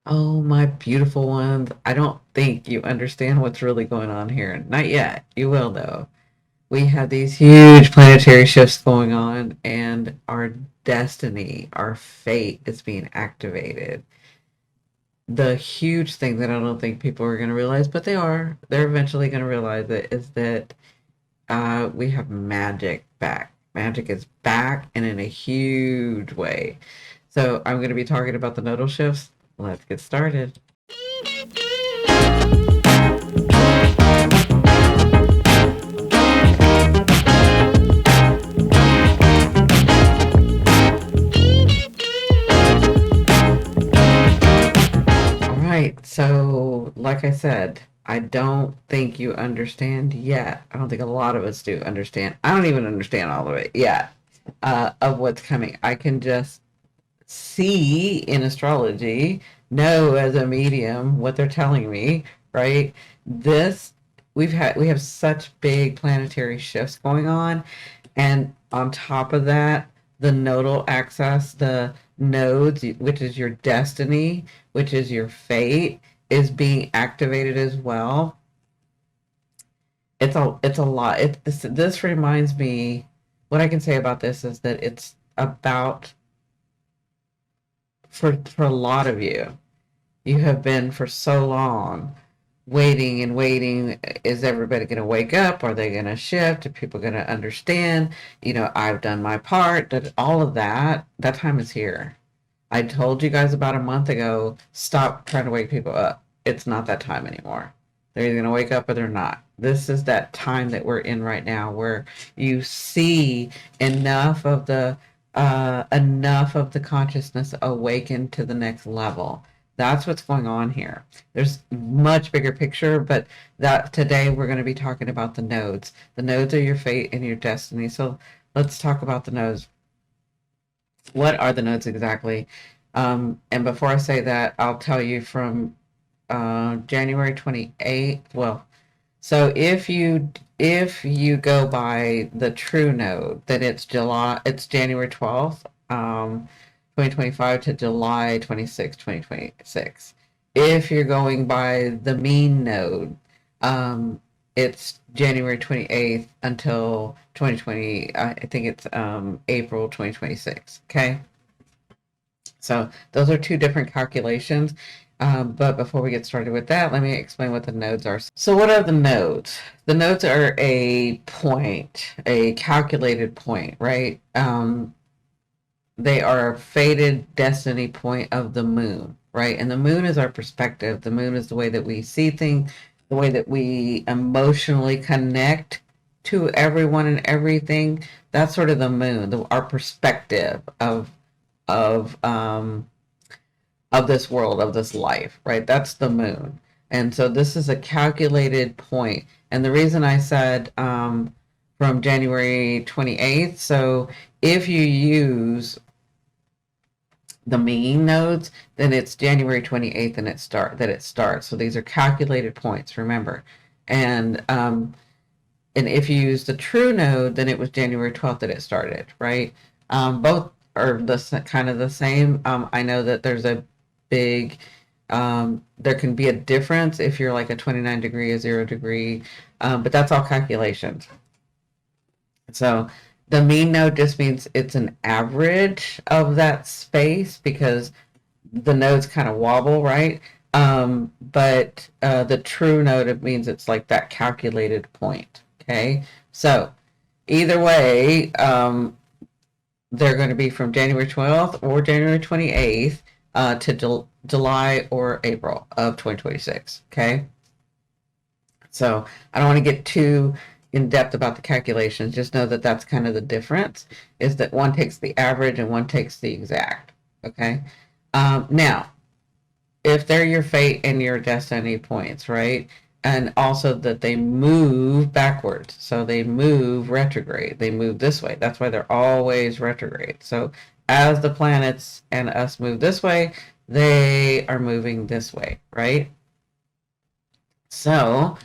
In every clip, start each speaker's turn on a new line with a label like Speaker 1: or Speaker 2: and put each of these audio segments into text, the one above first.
Speaker 1: Oh, my beautiful ones. I don't think you understand what's really going on here. Not yet. You will, though. We have these huge planetary shifts going on, and our destiny, our fate is being activated. The huge thing that I don't think people are going to realize, but they're eventually going to realize it, is that we have magic back. Magic is back and in a huge way. So I'm going to be talking about the nodal shifts. Let's get started. All right. So, like I said, I don't think you understand yet. I don't think a lot of us do understand. I don't even understand all of it yet, of what's coming. I can just see in astrology, know as a medium what they're telling me, right? This we have such big planetary shifts going on, and on top of that, the nodal axis, the nodes, which is your destiny, which is your fate, is being activated as well. It's a lot. This reminds me, what I can say about this is that it's about, for a lot of you, you have been for so long waiting and waiting. Is everybody going to wake up? Are they going to shift? Are people going to understand? I've done my part. That all of that time is here. I told you guys about a month ago, stop trying to wake people up. It's not that time anymore. They're either going to wake up or they're not. This is that time that we're in right now, where you see enough of the consciousness awaken to the next level. That's what's going on here. There's much bigger picture, but that today we're going to be talking about the nodes. The nodes are your fate and your destiny. So let's talk about the nodes. What are the nodes exactly? And before I say that, I'll tell you from January 28th. Well, so if you go by the true node, then it's January 12th, 2025 to July 26th, 2026. If you're going by the mean node, it's January 28th until 2020. I think it's April 2026. Okay. So those are two different calculations. But before we get started with that, let me explain what the nodes are. So what are the nodes? The nodes are a point, a calculated point, right? They are a fated destiny point of the moon, right? And the moon is our perspective. The moon is the way that we see things, the way that we emotionally connect to everyone and everything. That's sort of the moon, our perspective of um of this world, of this life, right? That's the moon. And so this is a calculated point. And the reason I said from January 28th, so if you use the mean nodes, then it's January 28th and it starts. So these are calculated points, remember. And if you use the true node, then it was January 12th that it started, right? Both are kind of the same. I know that there's a big, there can be a difference if you're like a 29 degree, a 0 degree, but that's all calculations. So the mean node just means it's an average of that space, because the nodes kind of wobble, right? But the true node, it means it's like that calculated point. Okay. So either way, they're going to be from January 12th or January 28th to July or April of 2026. Okay. So I don't want to get too in depth about the calculations. Just know that that's kind of the difference, is that one takes the average and one takes the exact. Okay. Now, if they're your fate and your destiny points, right? And also that they move backwards. So they move retrograde. They move this way. That's why they're always retrograde. So as the planets and us move this way, they are moving this way, right? So,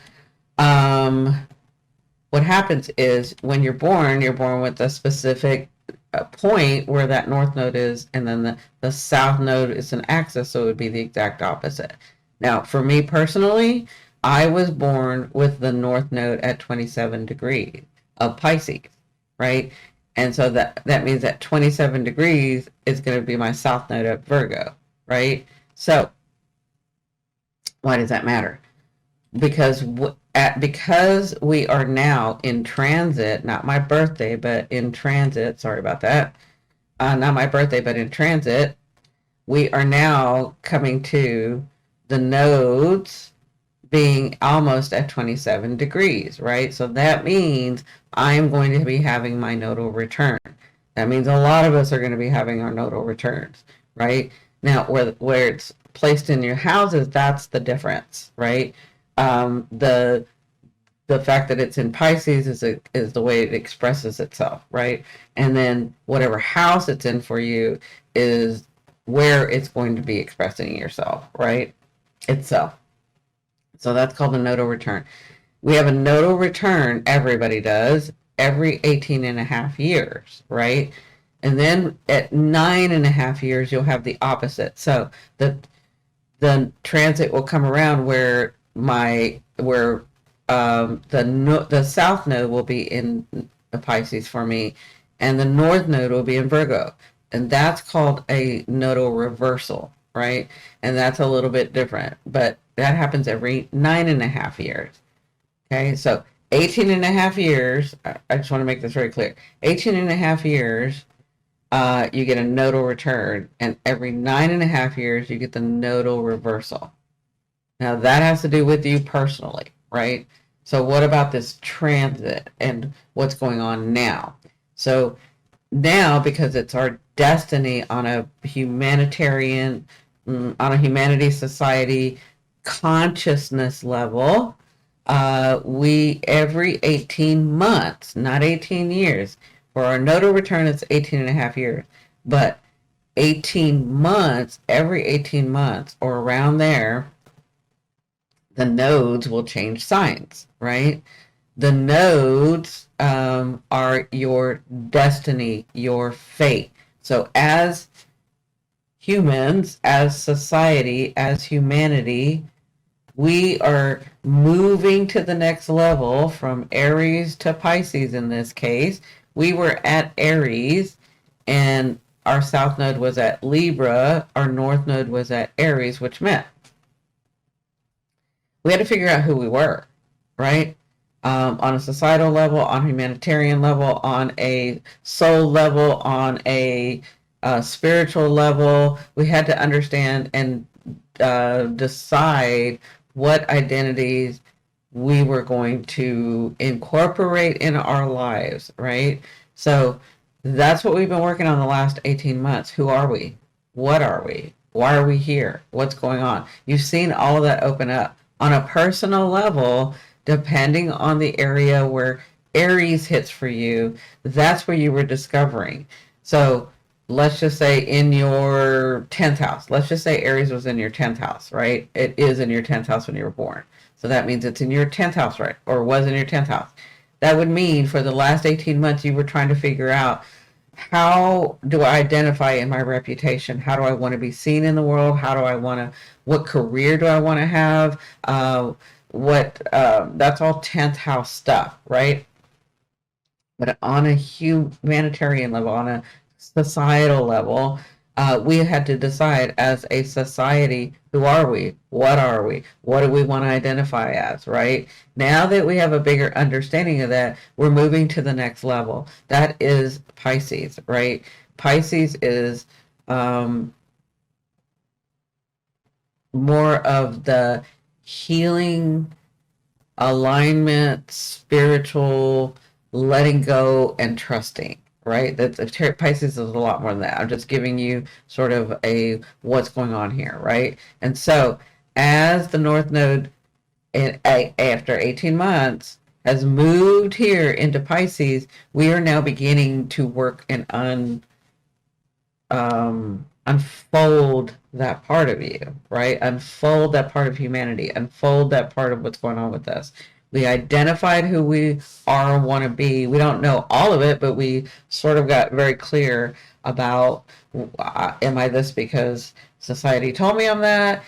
Speaker 1: what happens is when you're born with a specific point where that north node is, and then the south node is an axis, so it would be the exact opposite. Now, for me personally, I was born with the north node at 27 degrees of Pisces, right? And so that means that 27 degrees is going to be my south node at Virgo, right? So why does that matter? Because we are now in transit, not my birthday, but in transit. Sorry about that. Not my birthday, but in transit, we are now coming to the nodes being almost at 27 degrees, right? So that means I'm going to be having my nodal return. That means a lot of us are going to be having our nodal returns, right? Now, where it's placed in your houses, that's the difference, right? The fact that it's in Pisces is the way it expresses itself, right? And then whatever house it's in for you is where it's going to be expressing yourself, right? Itself. So that's called a nodal return. We have a nodal return, everybody does, every 18 and a half years, right? And then at 9.5 years, you'll have the opposite. So the transit will come around where the south node will be in the Pisces for me, and the north node will be in Virgo, and that's called a nodal reversal, right? And that's a little bit different, but that happens every 9.5 years. Okay, so 18.5 years. I just want to make this very clear. 18.5 years, you get a nodal return, and every 9.5 years, you get the nodal reversal. Now that has to do with you personally, right? So what about this transit and what's going on now? So now, because it's our destiny on a humanitarian, on a humanities society consciousness level, we every 18 months, not 18 years, for our nodal return, it's 18.5 years, but 18 months, every 18 months or around there, the nodes will change signs, right? The nodes are your destiny, your fate. So as humans, as society, as humanity, we are moving to the next level from Aries to Pisces in this case. We were at Aries, and our south node was at Libra, our north node was at Aries, which meant we had to figure out who we were, right? On a societal level, on a humanitarian level, on a soul level, on a spiritual level. We had to understand and decide what identities we were going to incorporate in our lives, right? So that's what we've been working on the last 18 months. Who are we? What are we? Why are we here? What's going on? You've seen all of that open up. On a personal level, depending on the area where Aries hits for you, that's where you were discovering. So let's just say in your 10th house, let's just say Aries was in your 10th house, right? It is in your 10th house when you were born. So that means it's in your 10th house, right? Or was in your 10th house. That would mean for the last 18 months, you were trying to figure out, how do I identify in my reputation? How do I want to be seen in the world? How do I want to, what career do I want to have? That's all 10th house stuff, right? But on a humanitarian level, on a societal level, we had to decide as a society, who are we? What are we? What do we want to identify as, right? Now that we have a bigger understanding of that, we're moving to the next level. That is Pisces, right? Pisces is more of the healing, alignment, spiritual, letting go, and trusting, right? Pisces is a lot more than that. I'm just giving you sort of a what's going on here, right? And so as the North Node after 18 months has moved here into Pisces, we are now beginning to work and unfold that part of you, right? Unfold that part of humanity, unfold that part of what's going on with us. We identified who we are and want to be. We don't know all of it, but we sort of got very clear about, am I this because society told me I'm that?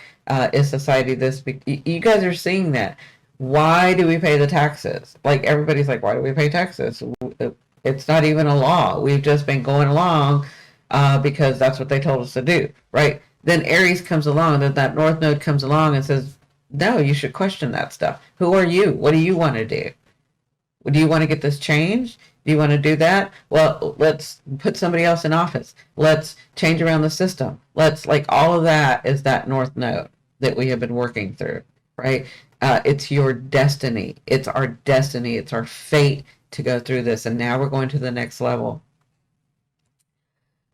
Speaker 1: Is society this? You guys are seeing that. Why do we pay the taxes? Like everybody's like, why do we pay taxes? It's not even a law. We've just been going along because that's what they told us to do, right? Then Aries comes along, then that North Node comes along and says, no, you should question that stuff. Who are you? What do you want to do? Do you want to get this changed? Do you want to do that? Well, let's put somebody else in office. Let's change around the system. Let's, like, all of that is that North Node that we have been working through, right? It's your destiny. It's our destiny. It's our fate to go through this. And now we're going to the next level,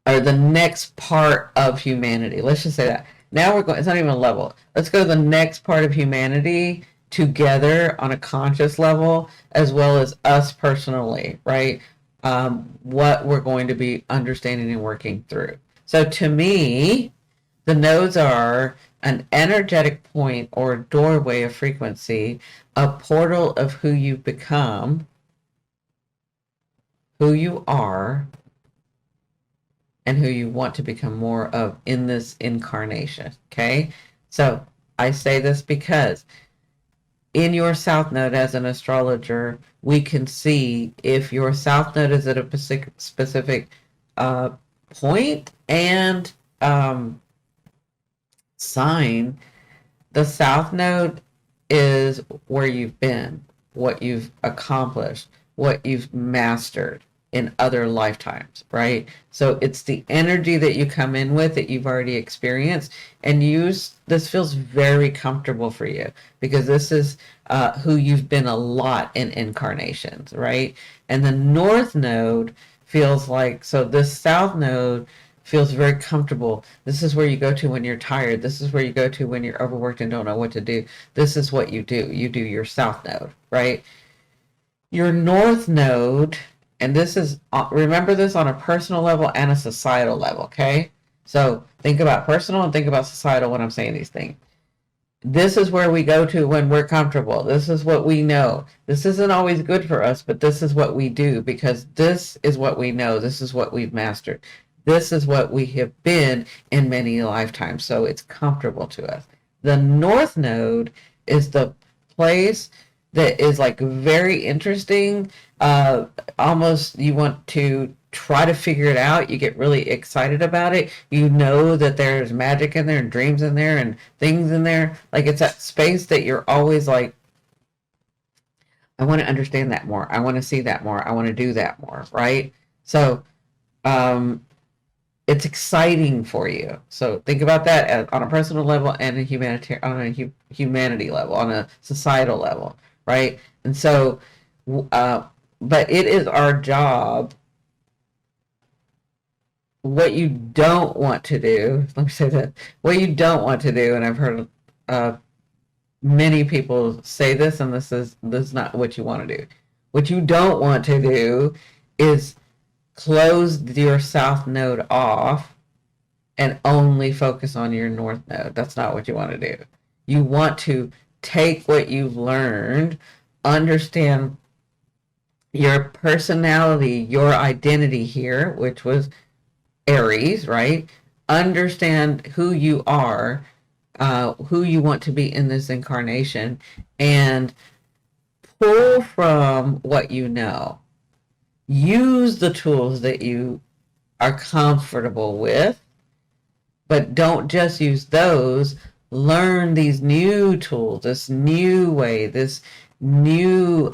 Speaker 1: or the next part of humanity. Let's just say that. Now we're going, it's not even a level. Let's go to the next part of humanity together on a conscious level, as well as us personally, right? What we're going to be understanding and working through. So to me, the nodes are an energetic point or doorway of frequency, a portal of who you've become, who you are, and who you want to become more of in this incarnation, okay? So I say this because in your South Node as an astrologer, we can see if your South Node is at a specific point and sign. The South Node is where you've been, what you've accomplished, what you've mastered in other lifetimes, right? So it's the energy that you come in with that you've already experienced, and this feels very comfortable for you because this is who you've been a lot in incarnations, right? And the North Node feels like, so this South Node feels very comfortable. This is where you go to when you're tired. This is where you go to when you're overworked and don't know what to do. This is what you do. You do your South Node, right? Your North Node, and this is, remember this on a personal level and a societal level, okay? So think about personal and think about societal when I'm saying these things. This is where we go to when we're comfortable. This is what we know. This isn't always good for us, but this is what we do because this is what we know. This is what we've mastered. This is what we have been in many lifetimes, so it's comfortable to us. The North Node is the place that is like very interesting. Almost you want to try to figure it out. You get really excited about it. You know that there's magic in there and dreams in there and things in there. Like it's that space that you're always like, I want to understand that more. I want to see that more. I want to do that more, right? So it's exciting for you. So think about that on a personal level and a humanity level, on a societal level, right? And so, but it is our job. What you don't want to do, let me say that, what you don't want to do, and I've heard many people say this, and this is not what you want to do. What you don't want to do is close your South Node off and only focus on your North Node. That's not what you want to do. You want to take what you've learned, understand your personality, your identity here, which was Aries, right? Understand who you are, who you want to be in this incarnation, and pull from what you know. Use the tools that you are comfortable with, but don't just use those. Learn these new tools, this new way, this new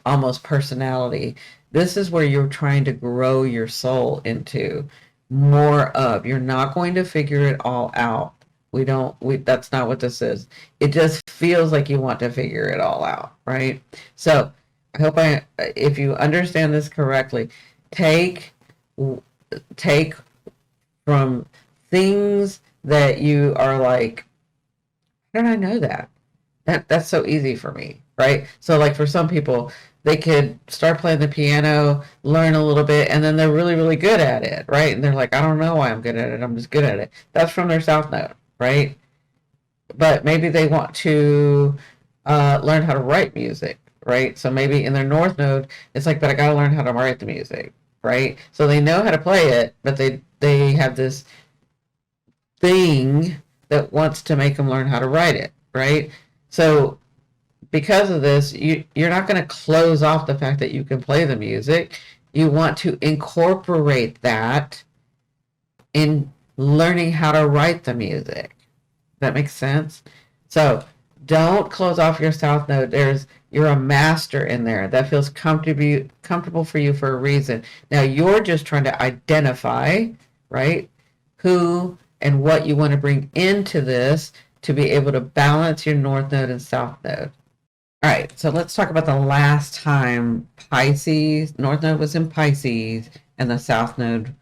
Speaker 1: almost personality. This is where you're trying to grow your soul into more of. You're not going to figure it all out. That's not what this is. It just feels like you want to figure it all out, right? So I hope if you understand this correctly, take from things that you are like, how did I know that? That's so easy for me, right? So like for some people, they could start playing the piano, learn a little bit, and then they're really, really good at it, right? And they're like, I don't know why I'm good at it. I'm just good at it. That's from their South Node, right? But maybe they want to learn how to write music, right? So maybe in their North Node, it's like, but I got to learn how to write the music, right? So they know how to play it, but they have this thing that wants to make them learn how to write it, right? So because of this, you're not going to close off the fact that you can play the music. You want to incorporate that in learning how to write the music. That makes sense? So don't close off your South Node. You're a master in there. That feels comfortable for you for a reason. Now you're just trying to identify, right, who and what you want to bring into this to be able to balance your North Node and South Node. All right, so let's talk about the last time Pisces, North Node was in Pisces, and the South Node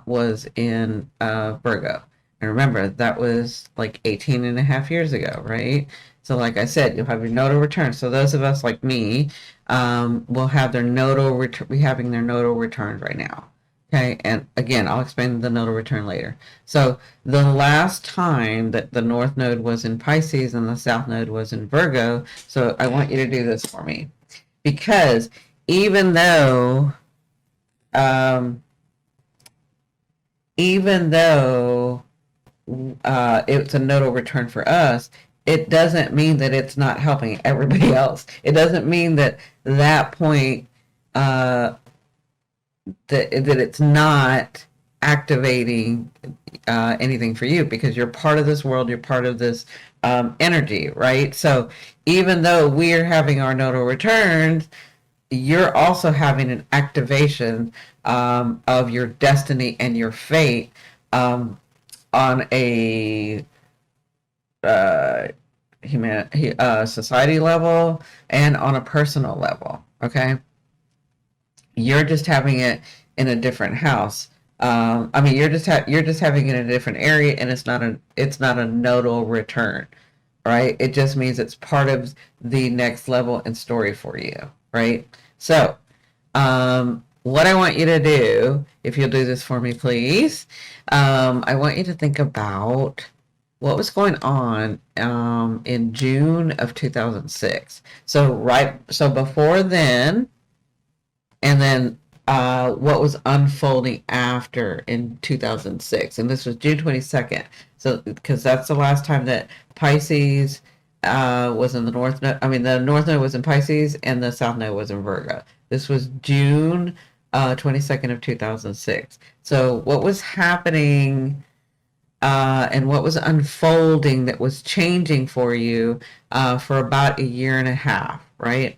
Speaker 1: was in Virgo. And remember, that was like 18 and a half years ago, right? So like I said, you'll have your nodal return. So those of us like me will have their nodal return, be having their nodal returns right now. Okay, and again, I'll explain the nodal return later. So the last time that the North Node was in Pisces and the South Node was in Virgo, so I want you to do this for me. Because even though it's a nodal return for us, it doesn't mean that it's not helping everybody else. It doesn't mean that that point that it's not activating anything for you, because you're part of this world, you're part of this energy, right? So even though we're having our nodal returns, you're also having an activation of your destiny and your fate on a society level and on a personal level. Okay, you're just having it in a different house. I mean, you're just having it in a different area, and it's not a nodal return, right? It just means it's part of the next level and story for you, right? So, what I want you to do, if you'll do this for me, please, I want you to think about what was going on in June of 2006. So before then, and then what was unfolding after in 2006. And this was June 22nd. So, because that's the last time that Pisces was in the North Node. I mean, the North Node was in Pisces and the South Node was in Virgo. This was June 22nd of 2006. So what was happening and what was unfolding that was changing for you for about a year and a half, right?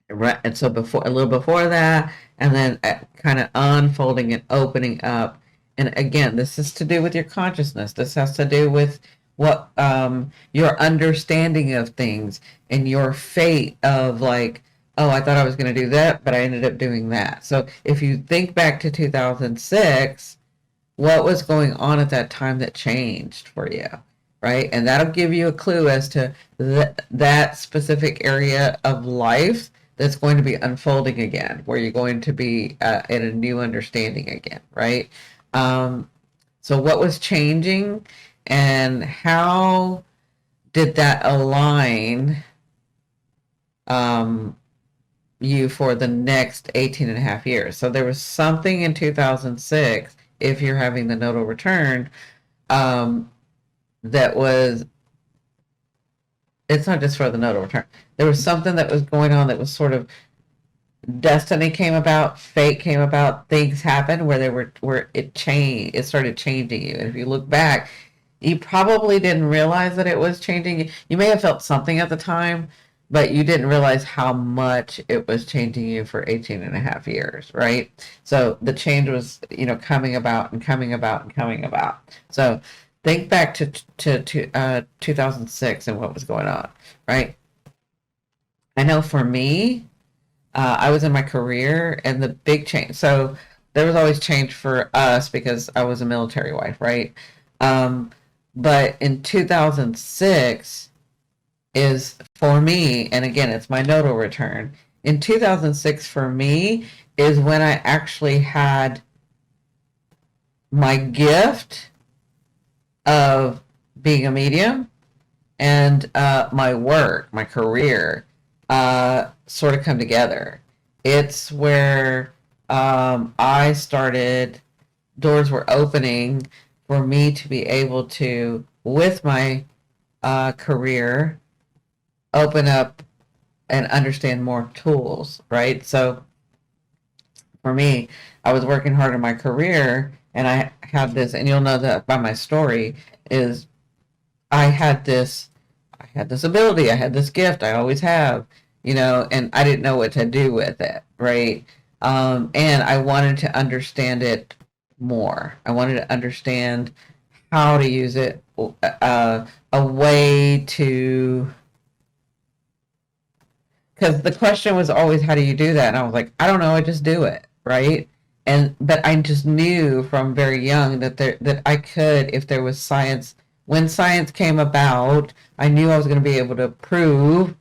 Speaker 1: Right, and so a little before that, and then kind of unfolding and opening up. And again, this is to do with your consciousness. This has to do with what your understanding of things and your fate of like, oh, I thought I was going to do that, but I ended up doing that. So if you think back to 2006, what was going on at that time that changed for you, right? And that'll give you a clue as to that specific area of life that's going to be unfolding again, where you're going to be in a new understanding again, right? So what was changing, and how did that align you for the next 18 and a half years? So there was something in 2006, if you're having the nodal return, that was, it's not just for the nodal return. There was something that was going on that was sort of destiny came about, fate came about, things happened where it changed, it started changing you. And if you look back, you probably didn't realize that it was changing you. You may have felt something at the time, but you didn't realize how much it was changing you for 18 and a half years, right? So the change was, coming about and coming about and coming about. So think back to 2006 and what was going on, right? I know for me, I was in my career and the big change. So there was always change for us because I was a military wife, right? But in 2006 is for me, and again, it's my nodal return. In 2006 for me is when I actually had my gift of being a medium and my work, my career, sort of come together. It's where I started, doors were opening for me to be able to, with my career, open up and understand more tools, right? So for me, I was working hard in my career, and I had this, and you'll know that by my story, is I had this ability, I had this gift, I always have, and I didn't know what to do with it, right? And I wanted to understand it more. I wanted to understand how to use it, a way to, because the question was always, how do you do that? And I was like, I don't know, I just do it, right? But I just knew from very young that I could, if there was science, when science came about, I knew I was going to be able to prove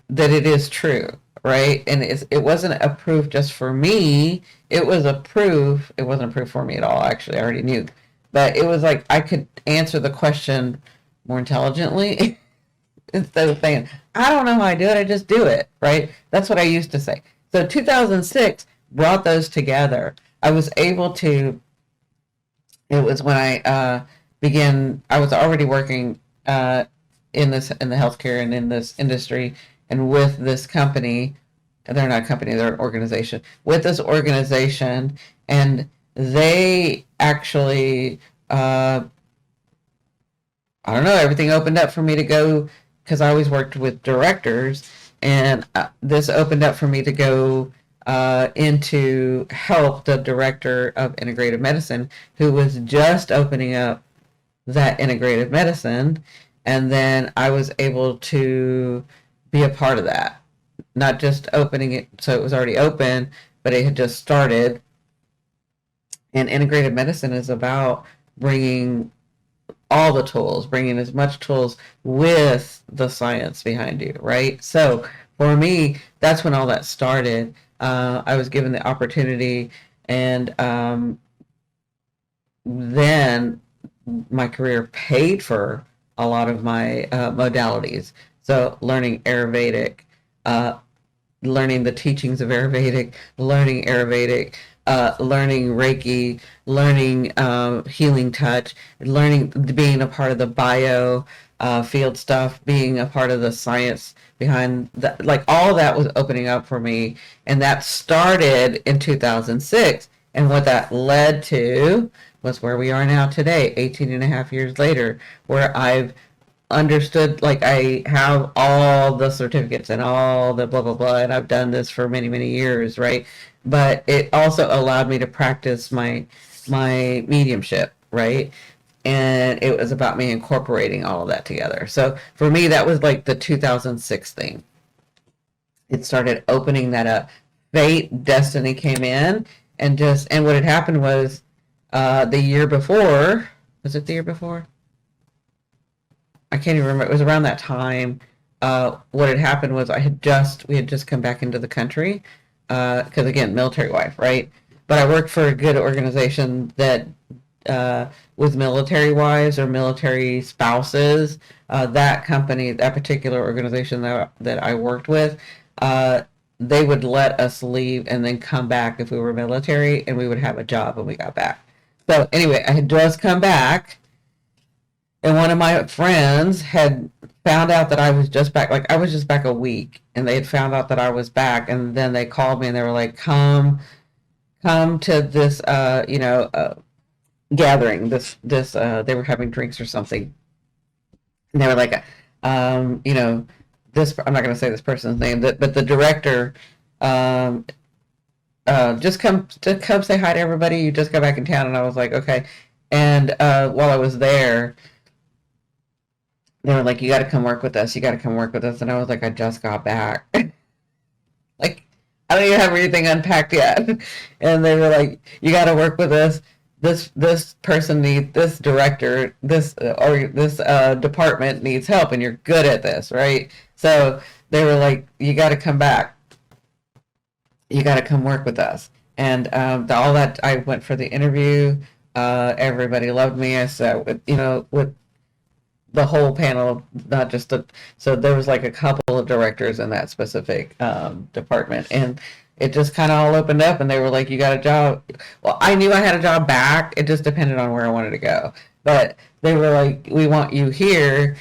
Speaker 1: that it is true, right? And it wasn't a proof just for me. It was a proof. It wasn't a proof for me at all. Actually, I already knew, but it was like I could answer the question more intelligently instead of saying, I don't know how I do it. I just do it, right? That's what I used to say. So 2006 brought those together. I was able to. It was when I began. I was already working in the healthcare and in this industry, and with this company. They're not a company, they're an organization. With this organization, and they actually, I don't know, everything opened up for me to go, because I always worked with directors, and this opened up for me to go into help the director of integrative medicine, who was just opening up that integrative medicine. And then I was able to be a part of that, not just opening it so it was already open, but it had just started. And integrative medicine is about bringing all the tools, bringing as much tools with the science behind you, right? So for me, that's when all that started. I was given the opportunity, and then my career paid for a lot of my modalities. So learning Ayurvedic, learning the teachings of Ayurvedic, learning Ayurvedic, learning Reiki, learning healing touch, learning, being a part of the bio field stuff, being a part of the science behind that, like all that was opening up for me. And that started in 2006. And what that led to was where we are now today, 18 and a half years later, where I've understood, like I have all the certificates and all the blah, blah, blah, and I've done this for many, many years, right? But it also allowed me to practice my mediumship, right? And it was about me incorporating all of that together. So for me, that was like the 2006 thing. It started opening that up. Fate, destiny came in, and what had happened was the year before, was it the year before? I can't even remember. It was around that time. What had happened was we had just come back into the country, because again, military wife, right? But I worked for a good organization that with military wives or military spouses. That company, that particular organization that I worked with, they would let us leave and then come back if we were military, and we would have a job when we got back. So anyway, I had just come back, and one of my friends had found out that I was just back. Like I was just back a week, and they had found out that I was back, and then they called me and they were like, come to this, gathering, they were having drinks or something. And they were like, this, I'm not going to say this person's name, but the director, just come say hi to everybody. You just got back in town. And I was like, okay. And while I was there, they were like, you got to come work with us. You got to come work with us. And I was like, I just got back. Like, I don't even have anything unpacked yet. And they were like, you got to work with us. This person needs, this director, this department needs help, and you're good at this, right? So they were like, you got to come back. You got to come work with us. And all that, I went for the interview. Everybody loved me. I said, with the whole panel, not just the, so there was like a couple of directors in that specific department, and it just kind of all opened up, and they were like, you got a job. Well, I knew I had a job back. It just depended on where I wanted to go. But they were like, we want you here.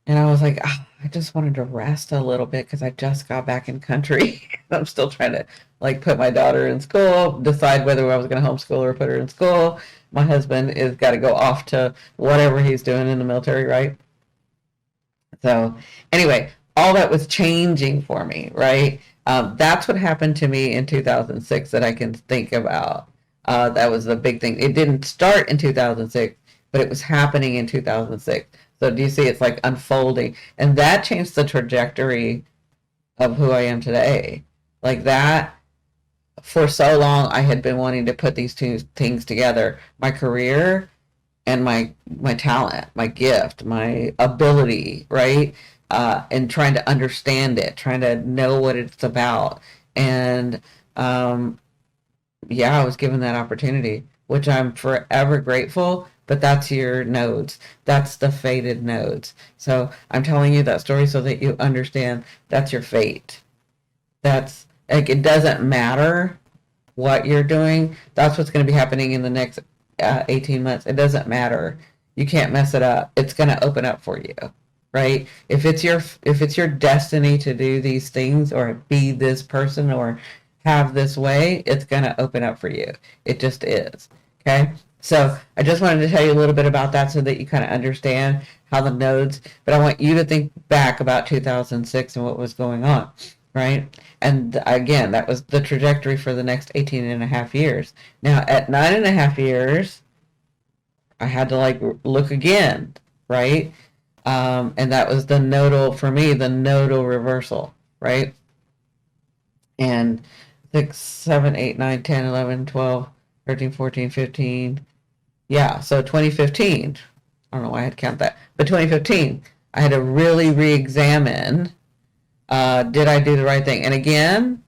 Speaker 1: And I was like, "Ah, I just wanted to rest a little bit because I just got back in country. I'm still trying to like put my daughter in school, decide whether I was going to homeschool or put her in school. My husband is got to go off to whatever he's doing in the military, right? So anyway, all that was changing for me, right? That's what happened to me in 2006 that I can think about. That was the big thing. It didn't start in 2006, but it was happening in 2006. So do you see it's like unfolding? And that changed the trajectory of who I am today. Like that, for so long, I had been wanting to put these two things together, my career and my talent, my gift, my ability, right? And trying to understand it, trying to know what it's about. And yeah, I was given that opportunity, which I'm forever grateful. But that's your nodes. That's the fated nodes. So I'm telling you that story so that you understand that's your fate. That's like, it doesn't matter what you're doing. That's what's going to be happening in the next 18 months. It doesn't matter. You can't mess it up. It's going to open up for you, right? If it's your destiny to do these things or be this person or have this way, it's going to open up for you. It just is. Okay? So I just wanted to tell you a little bit about that so that you kind of understand how the nodes, but I want you to think back about 2006 and what was going on, right? And again, that was the trajectory for the next 18 and a half years. Now at 9.5 years, I had to like look again, right? And that was the nodal, for me, the nodal reversal, right? And 6, 7, 8, 9, 10, 11, 12, 13, 14, 15. Yeah, so 2015, I don't know why I had to count that, but 2015, I had to really re-examine, did I do the right thing? And again,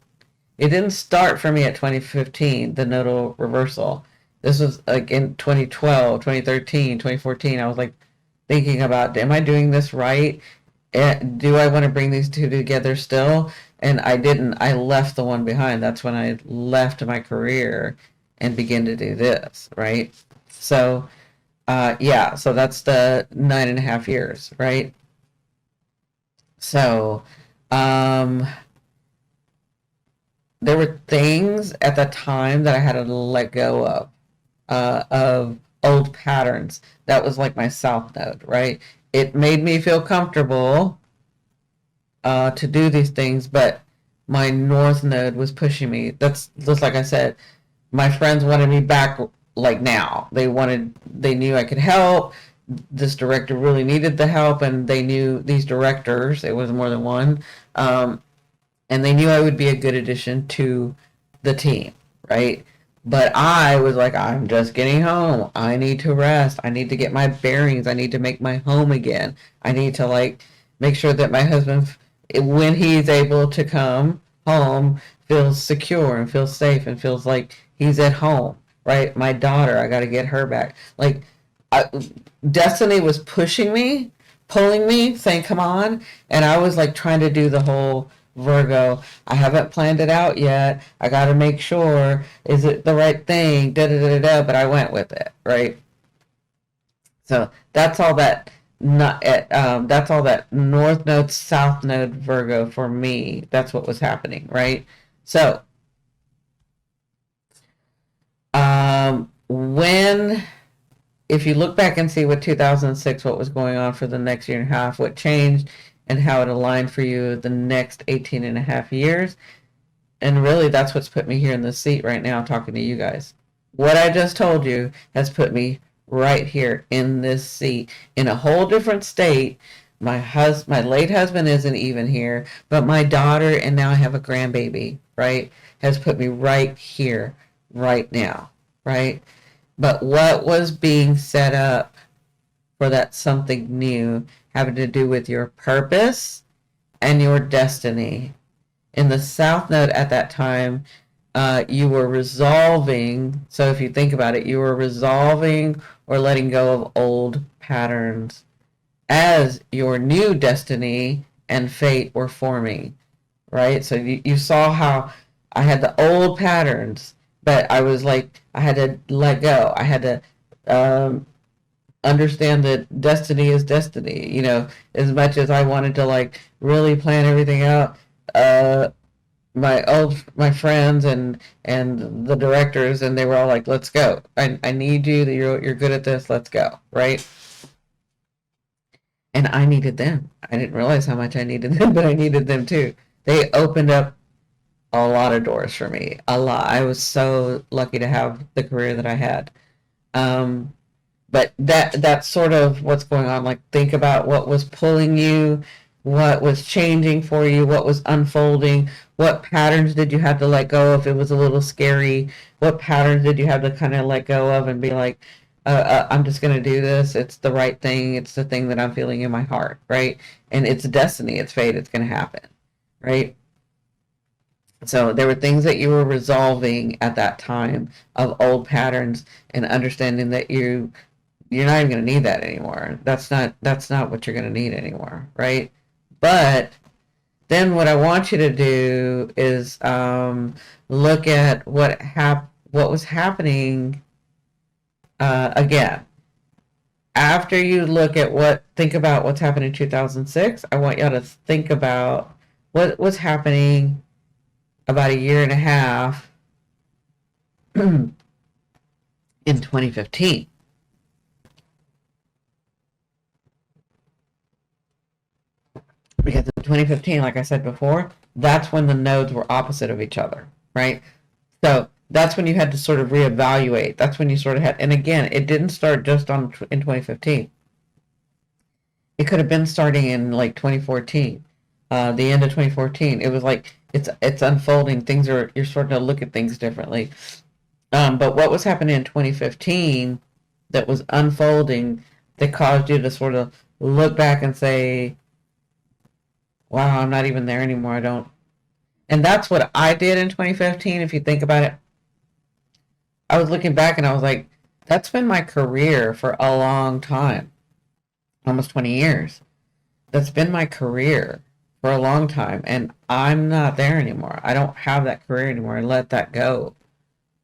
Speaker 1: it didn't start for me at 2015, the nodal reversal. This was like in 2012, 2013, 2014. I was like thinking about, am I doing this right? Do I want to bring these two together still? And I didn't. I left the one behind. That's when I left my career and began to do this, right? So, yeah, so that's the 9.5 years, right? So, there were things at the time that I had to let go of old patterns. That was like my South Node, right? It made me feel comfortable to do these things, but my North Node was pushing me. That's just like I said, my friends wanted me back like now. They knew I could help. This director really needed the help, and they knew these directors, it was more than one, and they knew I would be a good addition to the team, right? But I was like, I'm just getting home. I need to rest. I need to get my bearings. I need to make my home again. I need to like make sure that my husband, when he's able to come home, feels secure and feels safe and feels like he's at home, right? My daughter, I got to get her back. Like, I, destiny was pushing me, pulling me, saying, come on. And I was like trying to do the whole Virgo, I haven't planned it out yet. I got to make sure, is it the right thing? Da da da da. But I went with it, right? So that's all that. Not that's all that North Node, South Node, Virgo for me. That's what was happening, right? So when if you look back and see what 2006, what was going on for the next year and a half, what changed, and how it aligned for you the next 18 and a half years. And really, that's what's put me here in this seat right now talking to you guys. What I just told you has put me right here in this seat in a whole different state. My late husband isn't even here, but my daughter, and now I have a grandbaby, right, has put me right here, right now, right? But what was being set up for that something new having to do with your purpose and your destiny? In the South Node at that time, you were resolving. So if you think about it, you were resolving or letting go of old patterns as your new destiny and fate were forming, right? So you saw how I had the old patterns, but I was like, I had to let go. I had to understand that destiny is destiny. You know, as much as I wanted to like really plan everything out, my friends and the directors, and they were all like, let's go. I need you, that you're good at this, let's go, right? And I needed them. I didn't realize how much I needed them, but I needed them too. They opened up a lot of doors for me. A lot. I was so lucky to have the career that I had. Um, but that's sort of what's going on. Like, think about what was pulling you, what was changing for you, what was unfolding, what patterns did you have to let go of if it was a little scary, what patterns did you have to kind of let go of and be like, I'm just going to do this. It's the right thing. It's the thing that I'm feeling in my heart, right? And it's destiny. It's fate. It's going to happen, right? So there were things that you were resolving at that time of old patterns and understanding that you're not even going to need that anymore. That's not what you're going to need anymore, right? But then what I want you to do is look at what was happening again. After you think about what's happened in 2006, I want y'all to think about what was happening about a year and a half in 2015. Because in 2015, like I said before, that's when the nodes were opposite of each other, right? So that's when you had to sort of reevaluate. That's when you sort of had, and again, it didn't start just in 2015. It could have been starting in like 2014, the end of 2014. It was like it's unfolding. You're starting to look at things differently. But what was happening in 2015 that was unfolding that caused you to sort of look back and say, wow, I'm not even there anymore. I don't. And that's what I did in 2015. If you think about it, I was looking back and I was like, that's been my career for a long time, almost 20 years. That's been my career for a long time. And I'm not there anymore. I don't have that career anymore. I let that go.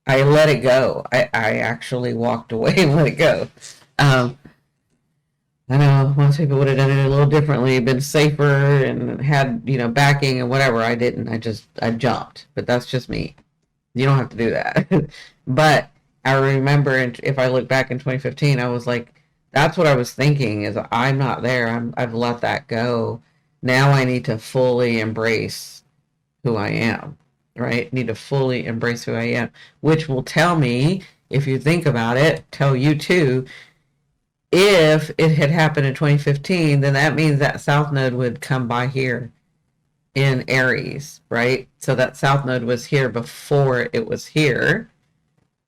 Speaker 1: I let it go. I actually walked away and let it go. I know most people would have done it a little differently, been safer and had, backing and whatever. I didn't. I jumped. But that's just me. You don't have to do that. But I remember, if I look back in 2015, I was like, that's what I was thinking, is I'm not there. I've let that go. Now I need to fully embrace who I am, right? Need to fully embrace who I am, which will tell me, if you think about it, tell you too, if it had happened in 2015, then that means that South Node would come by here in Aries, right? So that South Node was here before it was here,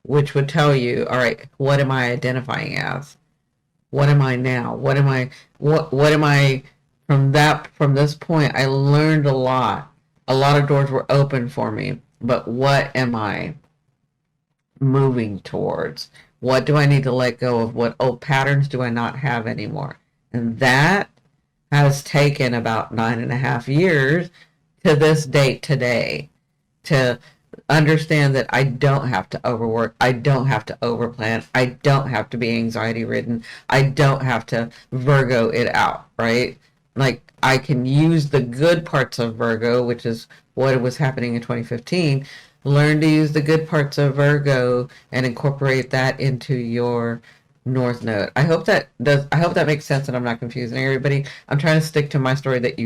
Speaker 1: which would tell you, all right, what am I identifying as? What am I now? What am I from this point? I learned a lot. A lot of doors were open for me, but what am I moving towards? What do I need to let go of? What old patterns do I not have anymore? And that has taken about 9.5 years to this date today to understand that I don't have to overwork. I don't have to overplan. I don't have to be anxiety ridden. I don't have to Virgo it out, right? Like, I can use the good parts of Virgo, which is what was happening in 2015. Learn to use the good parts of Virgo and incorporate that into your North Node. I hope that makes sense and I'm not confusing everybody. I'm trying to stick to my story that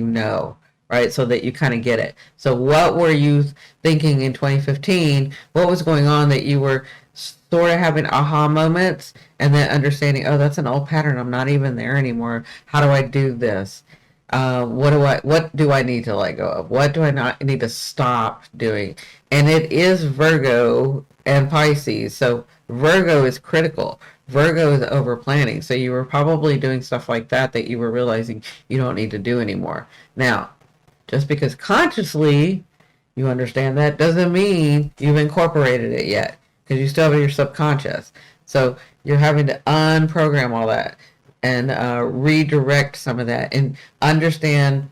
Speaker 1: right? So that you kind of get it. So what were you thinking in 2015? What was going on that you were sort of having aha moments and then understanding, oh, that's an old pattern. I'm not even there anymore. How do I do this? What do I need to let go of? What do I not need to stop doing? And it is Virgo and Pisces. So Virgo is critical. Virgo is over planning. So you were probably doing stuff like that you were realizing you don't need to do anymore. Now, just because consciously you understand that doesn't mean you've incorporated it yet, because you still have your subconscious. So you're having to unprogram all that. and redirect some of that and understand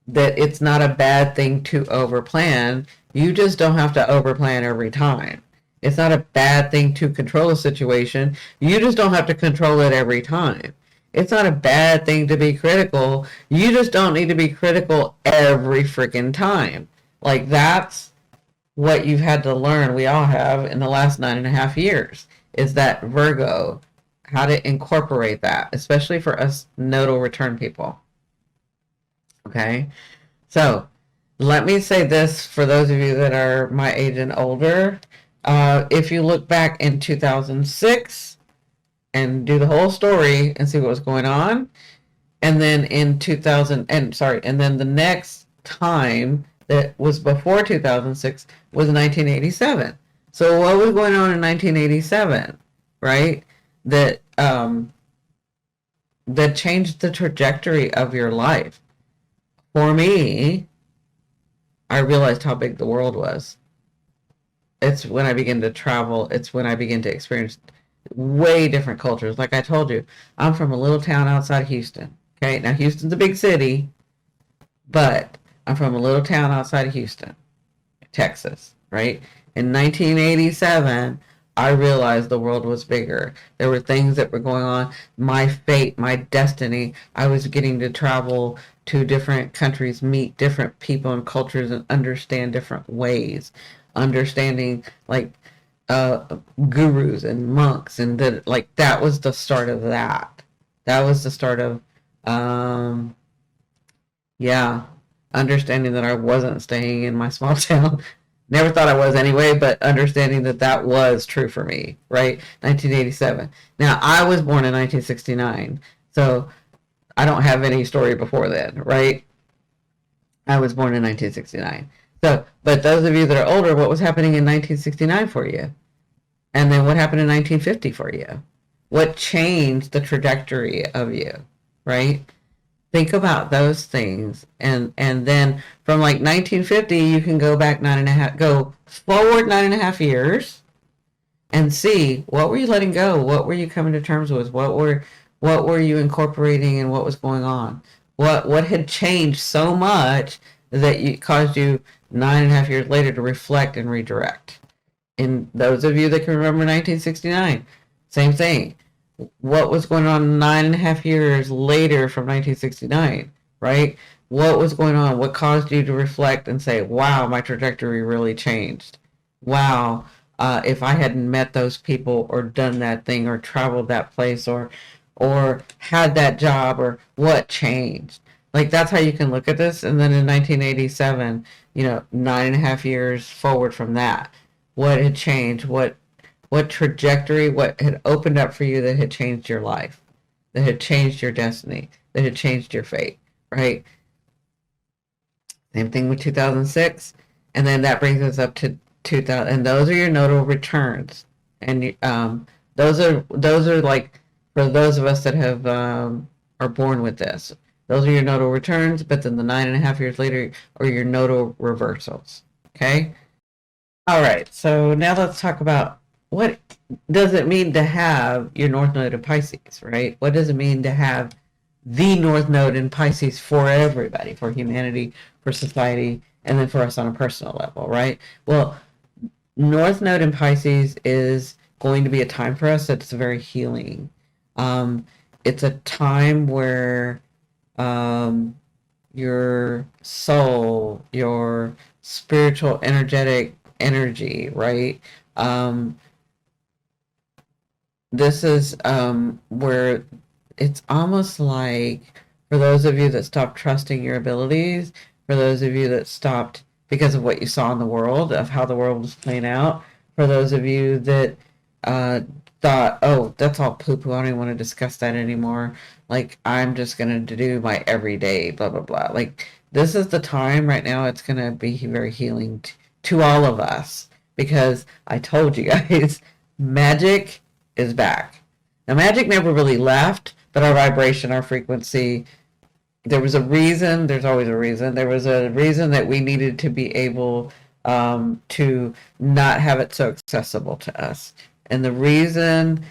Speaker 1: that it's not a bad thing to overplan. You just don't have to overplan every time. It's not a bad thing to control a situation. You just don't have to control it every time. It's not a bad thing to be critical. You just don't need to be critical every freaking time. Like, that's what you've had to learn, we all have, in the last 9.5 years, is that Virgo, how to incorporate that, especially for us nodal return people. Okay? So, let me say this for those of you that are my age and older. If you look back in 2006 and do the whole story and see what was going on, and then in 2000, and then the next time that was before 2006 was 1987. So what was going on in 1987, right? That that changed the trajectory of your life. For me, I realized how big the world was. It's when I began to travel. It's when I began to experience way different cultures. Like I told you, I'm from a little town outside Houston. Okay, now Houston's a big city, but I'm from a little town outside of Houston, Texas, right? In 1987, I realized the world was bigger. There were things that were going on. My fate, my destiny. I was getting to travel to different countries, meet different people and cultures, and understand different ways. Understanding, like, gurus and monks, and that was the start of that. That was the start of, yeah, understanding that I wasn't staying in my small town. Never thought I was anyway, but understanding that that was true for me, right? 1987. Now, I was born in 1969, so I don't have any story before then, right? I was born in 1969. So, but those of you that are older, what was happening in 1969 for you? And then what happened in 1950 for you? What changed the trajectory of you, right? Think about those things, and then from like 1950, you can go back go forward 9.5 years, and see what were you letting go, what were you coming to terms with, what were you incorporating, and what was going on, what had changed so much that it caused you 9.5 years later to reflect and redirect. And those of you that can remember 1969, same thing. What was going on 9.5 years later from 1969, right? What was going on? What caused you to reflect and say, wow, my trajectory really changed. Wow, if I hadn't met those people or done that thing or traveled that place or had that job, or what changed? Like, that's how you can look at this. And then in 1987, 9.5 years forward from that, what had changed? What trajectory, what had opened up for you that had changed your life, that had changed your destiny, that had changed your fate, right? Same thing with 2006. And then that brings us up to 2000. And those are your nodal returns. And those are like, for those of us that have are born with this, those are your nodal returns. But then the 9.5 years later are your nodal reversals. Okay. All right. So now let's talk about, what does it mean to have your North Node in Pisces, right? What does it mean to have the North Node in Pisces for everybody, for humanity, for society, and then for us on a personal level, right? Well, North Node in Pisces is going to be a time for us that's very healing. It's a time where your soul, your spiritual, energetic energy, right? This is where it's almost like, for those of you that stopped trusting your abilities, for those of you that stopped because of what you saw in the world, of how the world was playing out, for those of you that thought, oh, that's all poo-poo, I don't even want to discuss that anymore, like, I'm just going to do my everyday blah, blah, blah. Like, this is the time right now, it's going to be very healing to all of us, because I told you guys, magic is back. Now, magic never really left, but our vibration, our frequency, there was a reason, there's always a reason, there was a reason that we needed to be able to not have it so accessible to us. And the reason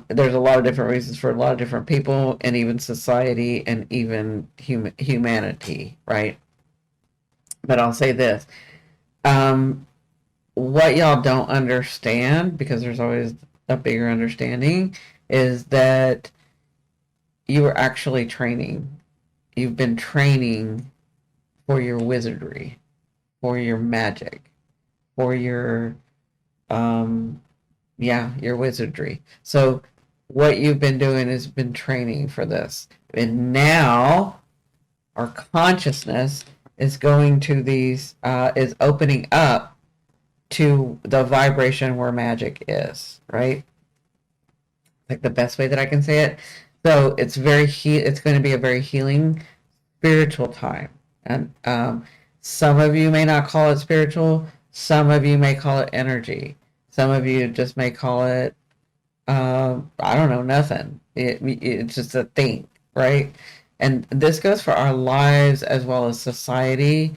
Speaker 1: There's a lot of different reasons for a lot of different people, and even society, and even humanity, right? But I'll say this. What y'all don't understand, because there's always a bigger understanding, is that you are actually training. You've been training for your wizardry, for your magic, for your your wizardry. So what you've been doing is been training for this. And now our consciousness is going to these is opening up to the vibration where magic is, right? Like the best way that I can say it. So it's it's going to be a very healing spiritual time. And some of you may not call it spiritual, some of you may call it energy. Some of you just may call it I don't know, nothing. It's just a thing, right? And this goes for our lives as well as society.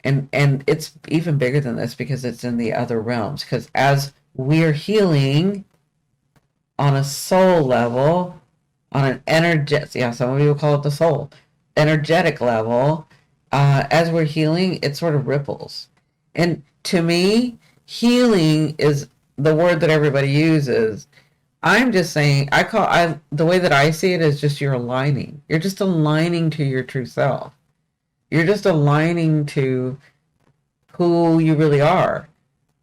Speaker 1: And it's even bigger than this because it's in the other realms. Because as we're healing on a soul level, on an energetic, some of you will call it the soul, energetic level, as we're healing, it sort of ripples. And to me, healing is the word that everybody uses. I'm just saying, the way that I see it is just you're aligning. You're just aligning to your true self. You're just aligning to who you really are,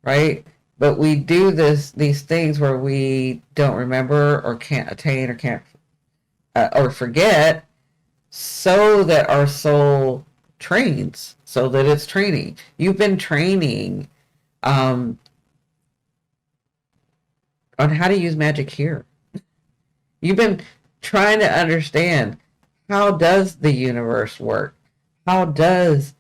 Speaker 1: right? But we do these things where we don't remember or can't attain or can't or forget, so that our soul trains, so that it's training. You've been training on how to use magic here. You've been trying to understand, how does the universe work? How does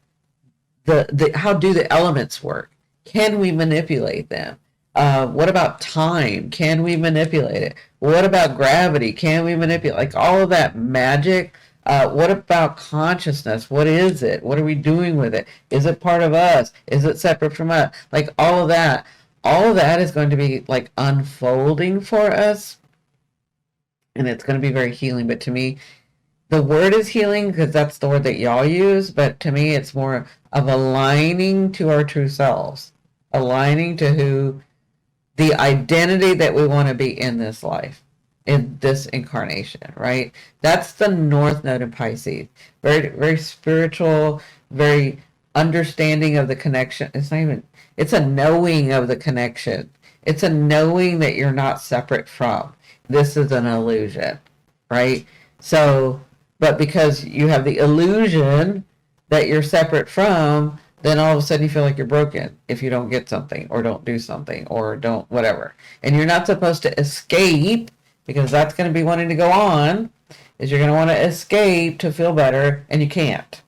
Speaker 1: how do the elements work? Can we manipulate them? What about time? Can we manipulate it? What about gravity? Can we manipulate, like, all of that magic? What about consciousness? What is it? What are we doing with it? Is it part of us? Is it separate from us? Like, all of that is going to be like unfolding for us, and it's going to be very healing. But to me, the word is healing because that's the word that y'all use, but to me it's more of aligning to our true selves, aligning to the identity that we want to be in this life, in this incarnation, right? That's the North Node in Pisces. Very, very spiritual, very understanding of the connection. It's a knowing of the connection. It's a knowing that you're not separate from. This is an illusion, right? So, but because you have the illusion that you're separate from, then all of a sudden you feel like you're broken if you don't get something or don't do something or don't whatever. And you're not supposed to escape, because that's going to be wanting to go on, is you're going to want to escape to feel better, and you can't.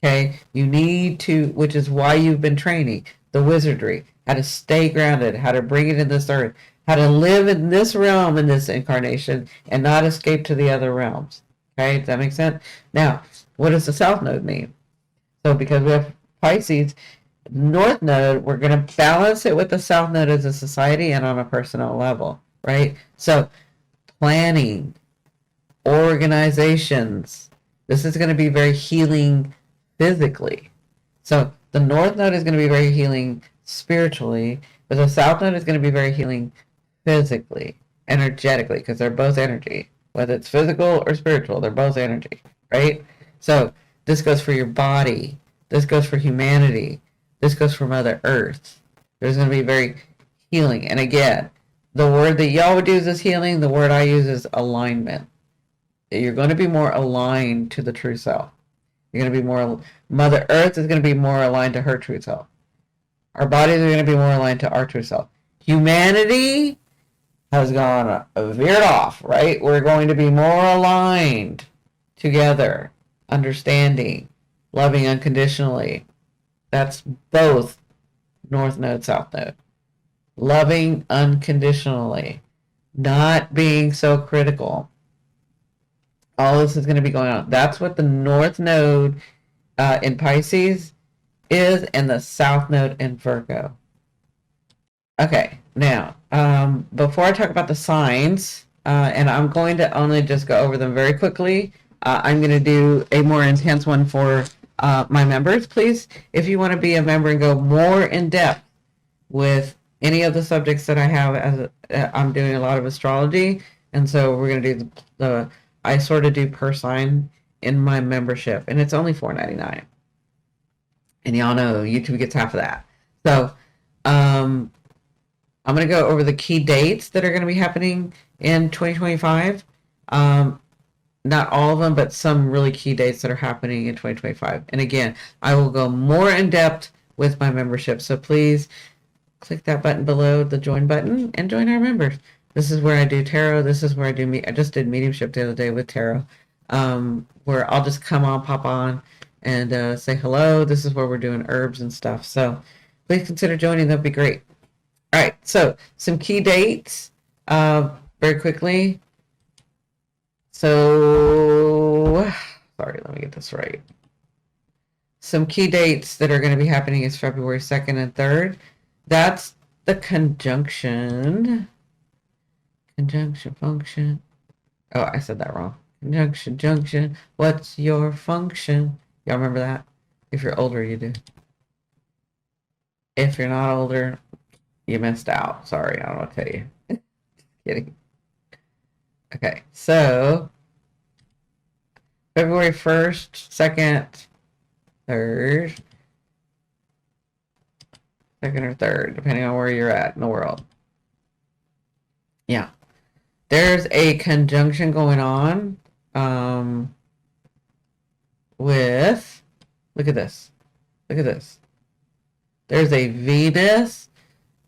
Speaker 1: Okay? You need to, which is why you've been training the wizardry, how to stay grounded, how to bring it in this earth, how to live in this realm, in this incarnation, and not escape to the other realms. Okay? Does that make sense? Now, what does the South Node mean? So because we have Pisces, North Node, we're going to balance it with the South Node as a society and on a personal level, right? So planning, organizations, this is going to be very healing physically. So the North Node is going to be very healing spiritually, but the South Node is going to be very healing physically, energetically, because they're both energy. Whether it's physical or spiritual, they're both energy, right? So this goes for your body. This goes for humanity. This goes for Mother Earth. There's going to be very healing. And again, the word that y'all would use is healing. The word I use is alignment. You're going to be more aligned to the true self. You're going to be more, Mother Earth is going to be more aligned to her true self. Our bodies are going to be more aligned to our true self. Humanity has gone veered off, right? We're going to be more aligned together, understanding, loving unconditionally. That's both North Node, South Node. Loving unconditionally, not being so critical. All this is going to be going on. That's what the North Node in Pisces is, and the South Node in Virgo. Okay, now before I talk about the signs, and I'm going to only just go over them very quickly, I'm going to do a more intense one for my members, please. If you want to be a member and go more in depth with any of the subjects that I have, as I'm doing a lot of astrology, and so we're going to do I sort of do per sign in my membership, and it's only $4.99. And y'all know YouTube gets half of that. So, I'm going to go over the key dates that are going to be happening in 2025. Not all of them, but some really key dates that are happening in 2025. And again, I will go more in depth with my membership. So please click that button below, the join button, and join our members. This is where I do tarot. This is where I just did mediumship the other day with tarot, where I'll just come on, pop on, and say hello. This is where we're doing herbs and stuff. So please consider joining. That'd be great. All right, so some key dates very quickly. So, sorry, let me get this right. Some key dates that are going to be happening is February 2nd and 3rd. That's the conjunction function. Oh, I said that wrong. Conjunction, junction. What's your function? Y'all remember that? If you're older, you do. If you're not older, you missed out. Sorry, I don't know what to tell you. Just kidding. Okay, so February 1st, 2nd, 3rd, 2nd or 3rd, depending on where you're at in the world. Yeah. There's a conjunction going on with, look at this. Look at this. There's a Venus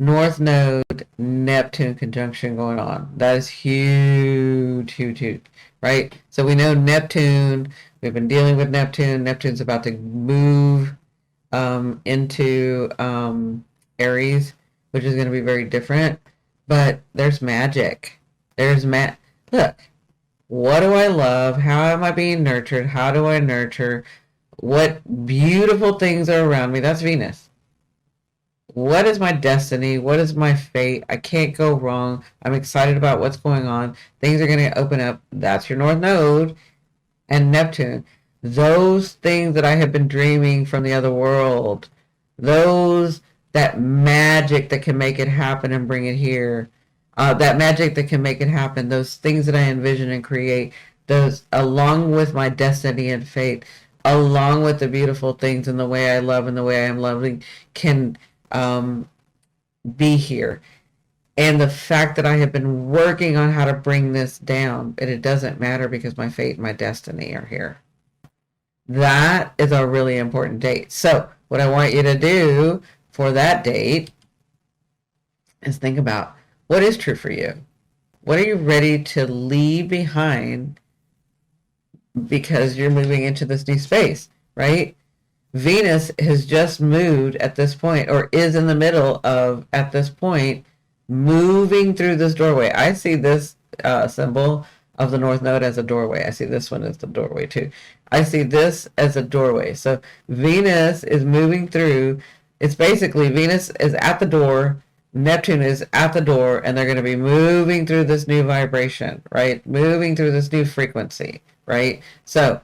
Speaker 1: North Node Neptune conjunction going on. That is huge, huge, huge, right? So we know Neptune, we've been dealing with Neptune. Neptune's about to move into Aries, which is going to be very different. But there's magic. Look, what do I love? How am I being nurtured? How do I nurture? What beautiful things are around me? That's Venus. What is my destiny? What is my fate? I can't go wrong. I'm excited about what's going on. Things are going to open up. That's your North Node and Neptune. Those things that I have been dreaming from the other world. That magic that can make it happen and bring it here. That magic that can make it happen. Those things that I envision and create. Those, along with my destiny and fate, along with the beautiful things and the way I love and the way I am loving, can be here. And the fact that I have been working on how to bring this down, but it doesn't matter because my fate and my destiny are here. That is a really important date. So what I want you to do for that date is think about what is true for you. What are you ready to leave behind because you're moving into this new space, right? Venus has just moved at this point, or is in the middle of, at this point, moving through this doorway. I see this symbol of the North Node as a doorway. I see this one as the doorway too. I see this as a doorway. So Venus is moving through. It's basically Venus is at the door, Neptune is at the door, and they're going to be moving through this new vibration, right? Moving through this new frequency, right? So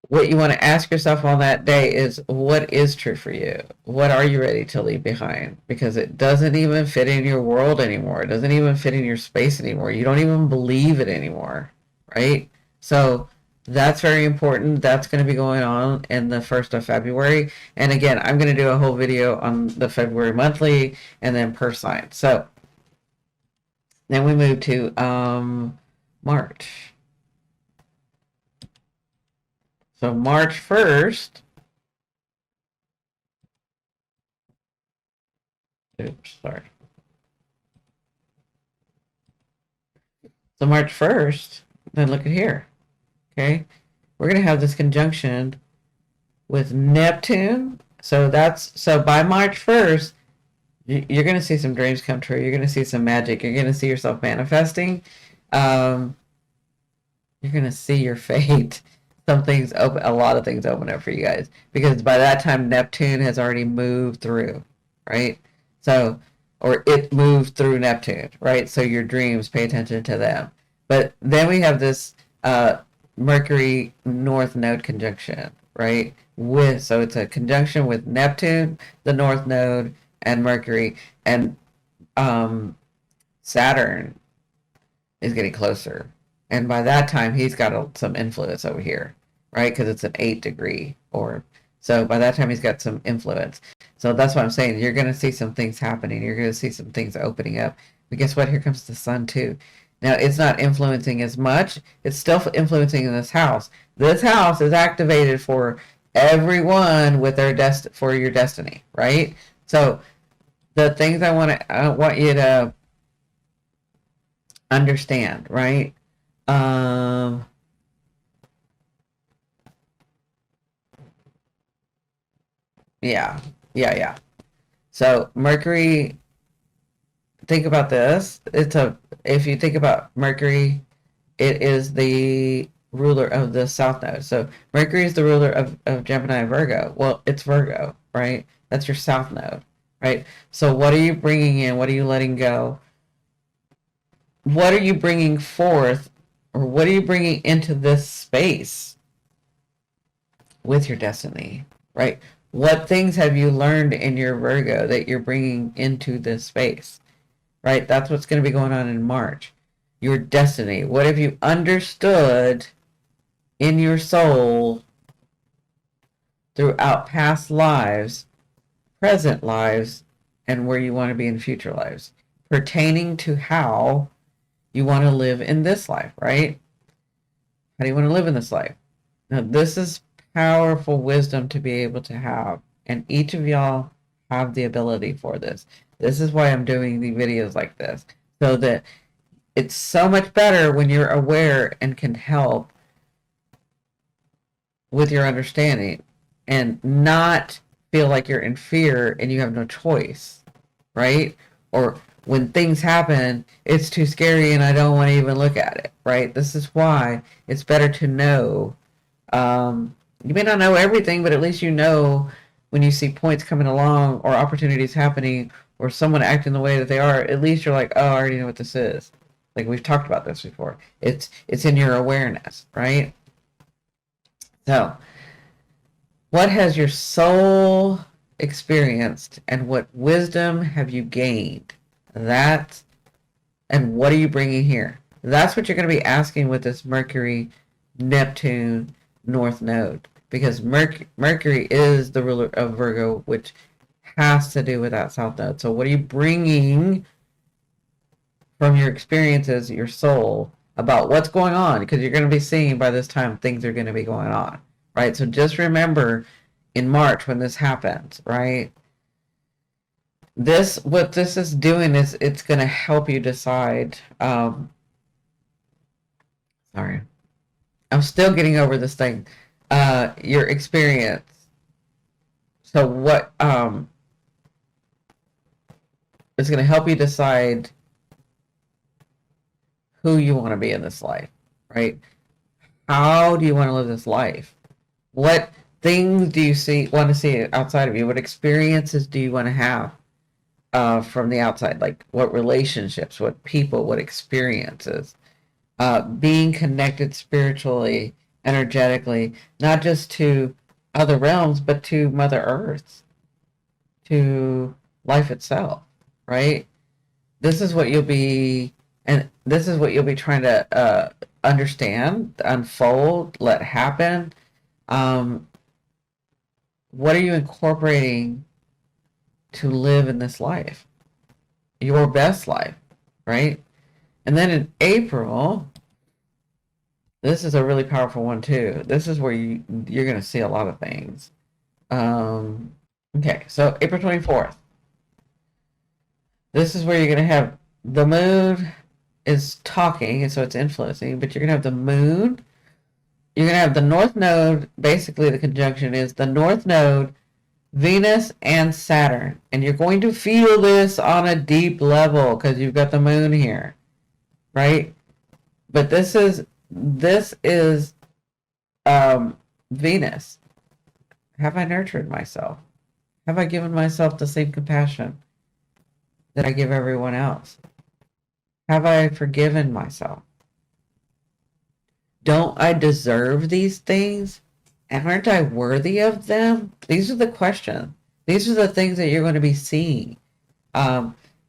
Speaker 1: what you want to ask yourself on that day is, what is true for you? What are you ready to leave behind? Because it doesn't even fit in your world anymore. It doesn't even fit in your space anymore. You don't even believe it anymore, right? So that's very important. That's going to be going on in the 1st of February. And again, I'm going to do a whole video on the February monthly and then per sign. So then we move to March. So March 1st, oops, sorry. So March 1st, then look at here, okay? We're going to have this conjunction with Neptune. So by March 1st, you're going to see some dreams come true. You're going to see some magic. You're going to see yourself manifesting. You're going to see your fate. Some things open, a lot of things open up for you guys, because by that time Neptune has already moved through, right? So or it moved through Neptune, right? So your dreams, pay attention to them. But then we have this Mercury North Node conjunction, right? So it's a conjunction with Neptune, the North Node, and Mercury, and Saturn is getting closer. And by that time, he's got some influence over here, right? Because it's an 8-degree orb. So by that time, he's got some influence. So that's what I'm saying. You're going to see some things happening. You're going to see some things opening up. But guess what? Here comes the sun, too. Now, it's not influencing as much. It's still influencing in this house. This house is activated for everyone with their for your destiny, right? So the things I want you to understand, right? Yeah. So Mercury, think about this. If you think about Mercury, it is the ruler of the South Node. So Mercury is the ruler of Gemini and Virgo. Well, it's Virgo, right? That's your South Node, right? So what are you bringing in? What are you letting go? What are you bringing forth, or what are you bringing into this space with your destiny, right? What things have you learned in your Virgo that you're bringing into this space, right? That's what's going to be going on in March. Your destiny. What have you understood in your soul throughout past lives, present lives, and where you want to be in future lives, pertaining to how you want to live in this life, right? How do you want to live in this life? Now, this is powerful wisdom to be able to have, and each of y'all have the ability for this. This is why I'm doing the videos like this, so that it's so much better when you're aware and can help with your understanding and not feel like you're in fear and you have no choice, right? Or when things happen, it's too scary and I don't want to even look at it, right? This is why it's better to know. You may not know everything, but at least you know when you see points coming along or opportunities happening or someone acting the way that they are. At least you're like, oh, I already know what this is. Like we've talked about this before. It's in your awareness, right? So, what has your soul experienced and what wisdom have you gained? That, and what are you bringing here? That's what you're going to be asking with this Mercury Neptune North Node, because Mercury is the ruler of Virgo, which has to do with that South Node. So what are you bringing from your experiences, your soul, about what's going on? Because you're going to be seeing by this time things are going to be going on, right? So just remember in March when this happens, right? What this is doing is it's going to help you decide. Sorry, I'm still getting over this thing. Your experience. So what it's going to help you decide who you want to be in this life, right? How do you want to live this life? What things do you want to see outside of you? What experiences do you want to have from the outside? Like what relationships, what people, what experiences? Being connected spiritually, energetically, not just to other realms, but to Mother Earth, to life itself, right? This is what you'll be, and this is what you'll be trying to understand, unfold, let happen. What are you incorporating to live in this life? Your best life, right? And then in April, this is a really powerful one too. This is where you're going to see a lot of things. Okay, so April 24th. This is where you're going to have the moon is talking, and so it's influencing, but you're going to have the moon. You're going to have the North Node. Basically, the conjunction is the North Node, Venus, and Saturn. And you're going to feel this on a deep level because you've got the moon here, right? But this is Venus. Have I nurtured myself? Have I given myself the same compassion? that I give everyone else? Have I forgiven myself? Don't I deserve these things? And aren't I worthy of them? These are the questions. These are the things that you're going to be seeing,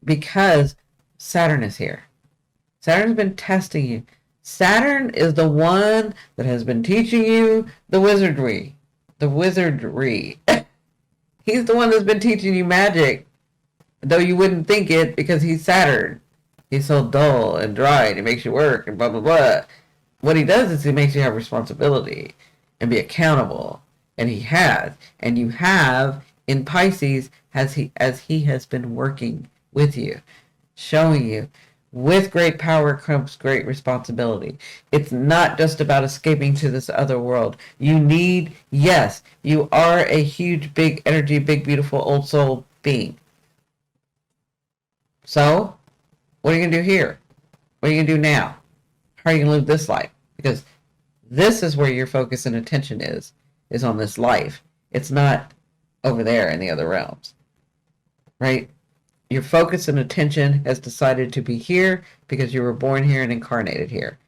Speaker 1: because Saturn is here. Saturn's been testing you. Saturn is the one that has been teaching you the wizardry. The wizardry. He's the one that's been teaching you magic, though you wouldn't think it because he's Saturn. He's so dull and dry and he makes you work and blah, blah, blah. What he does is he makes you have responsibility and be accountable. And he has. And you have in Pisces as he has been working with you, showing you with great power comes great responsibility. It's not just about escaping to this other world. You need, yes, you are a huge, big energy, big, beautiful, old soul being. So, what are you going to do here? What are you going to do now? How are you going to live this life? Because this is where your focus and attention is on this life. It's not over there in the other realms, right? Your focus and attention has decided to be here because you were born here and incarnated here.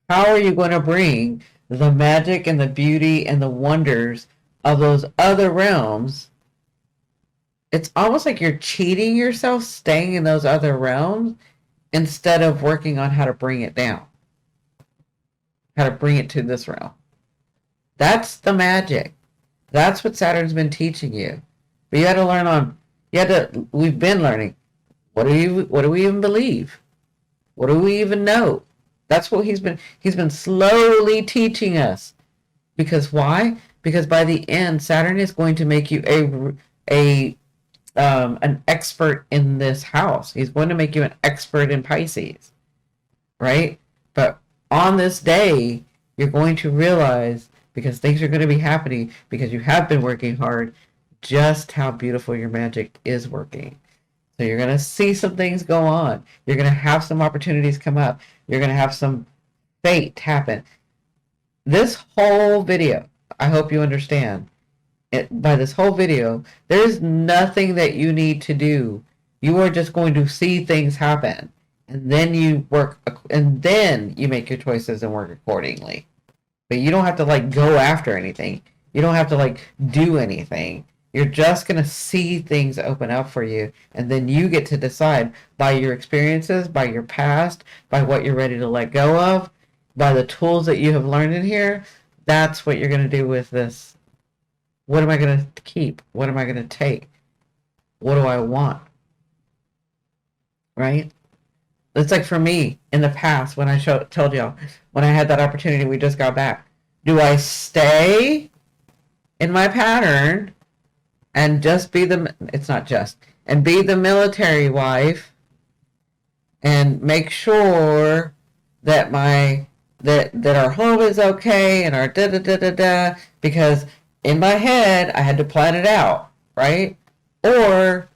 Speaker 1: How are you going to bring the magic and the beauty and the wonders of those other realms? It's almost like you're cheating yourself staying in those other realms instead of working on how to bring it down, how to bring it to this realm. That's the magic. That's what Saturn's been teaching you. But you had to learn we've been learning. What do we even believe? What do we even know? That's what he's been slowly teaching us. Because why? Because by the end, Saturn is going to make you an expert in this house. He's going to make you an expert in Pisces, right? But on this day, you're going to realize, because things are going to be happening, because you have been working hard, just how beautiful your magic is working. So you're going to see some things go on. You're going to have some opportunities come up. You're going to have some fate happen. This whole video, I hope you understand, by this whole video, there's nothing that you need to do. You are just going to see things happen. And then you work, and then you make your choices and work accordingly. But you don't have to go after anything. You don't have to do anything. You're just going to see things open up for you. And then you get to decide by your experiences, by your past, by what you're ready to let go of, by the tools that you have learned in here. That's what you're going to do with this. What am I going to keep? What am I going to take? What do I want? Right? It's like for me in the past when I told y'all, when I had that opportunity, we just got back. Do I stay in my pattern and just be it's not just, and be the military wife and make sure that that our home is okay and our da-da-da-da-da, because in my head, I had to plan it out, right? Or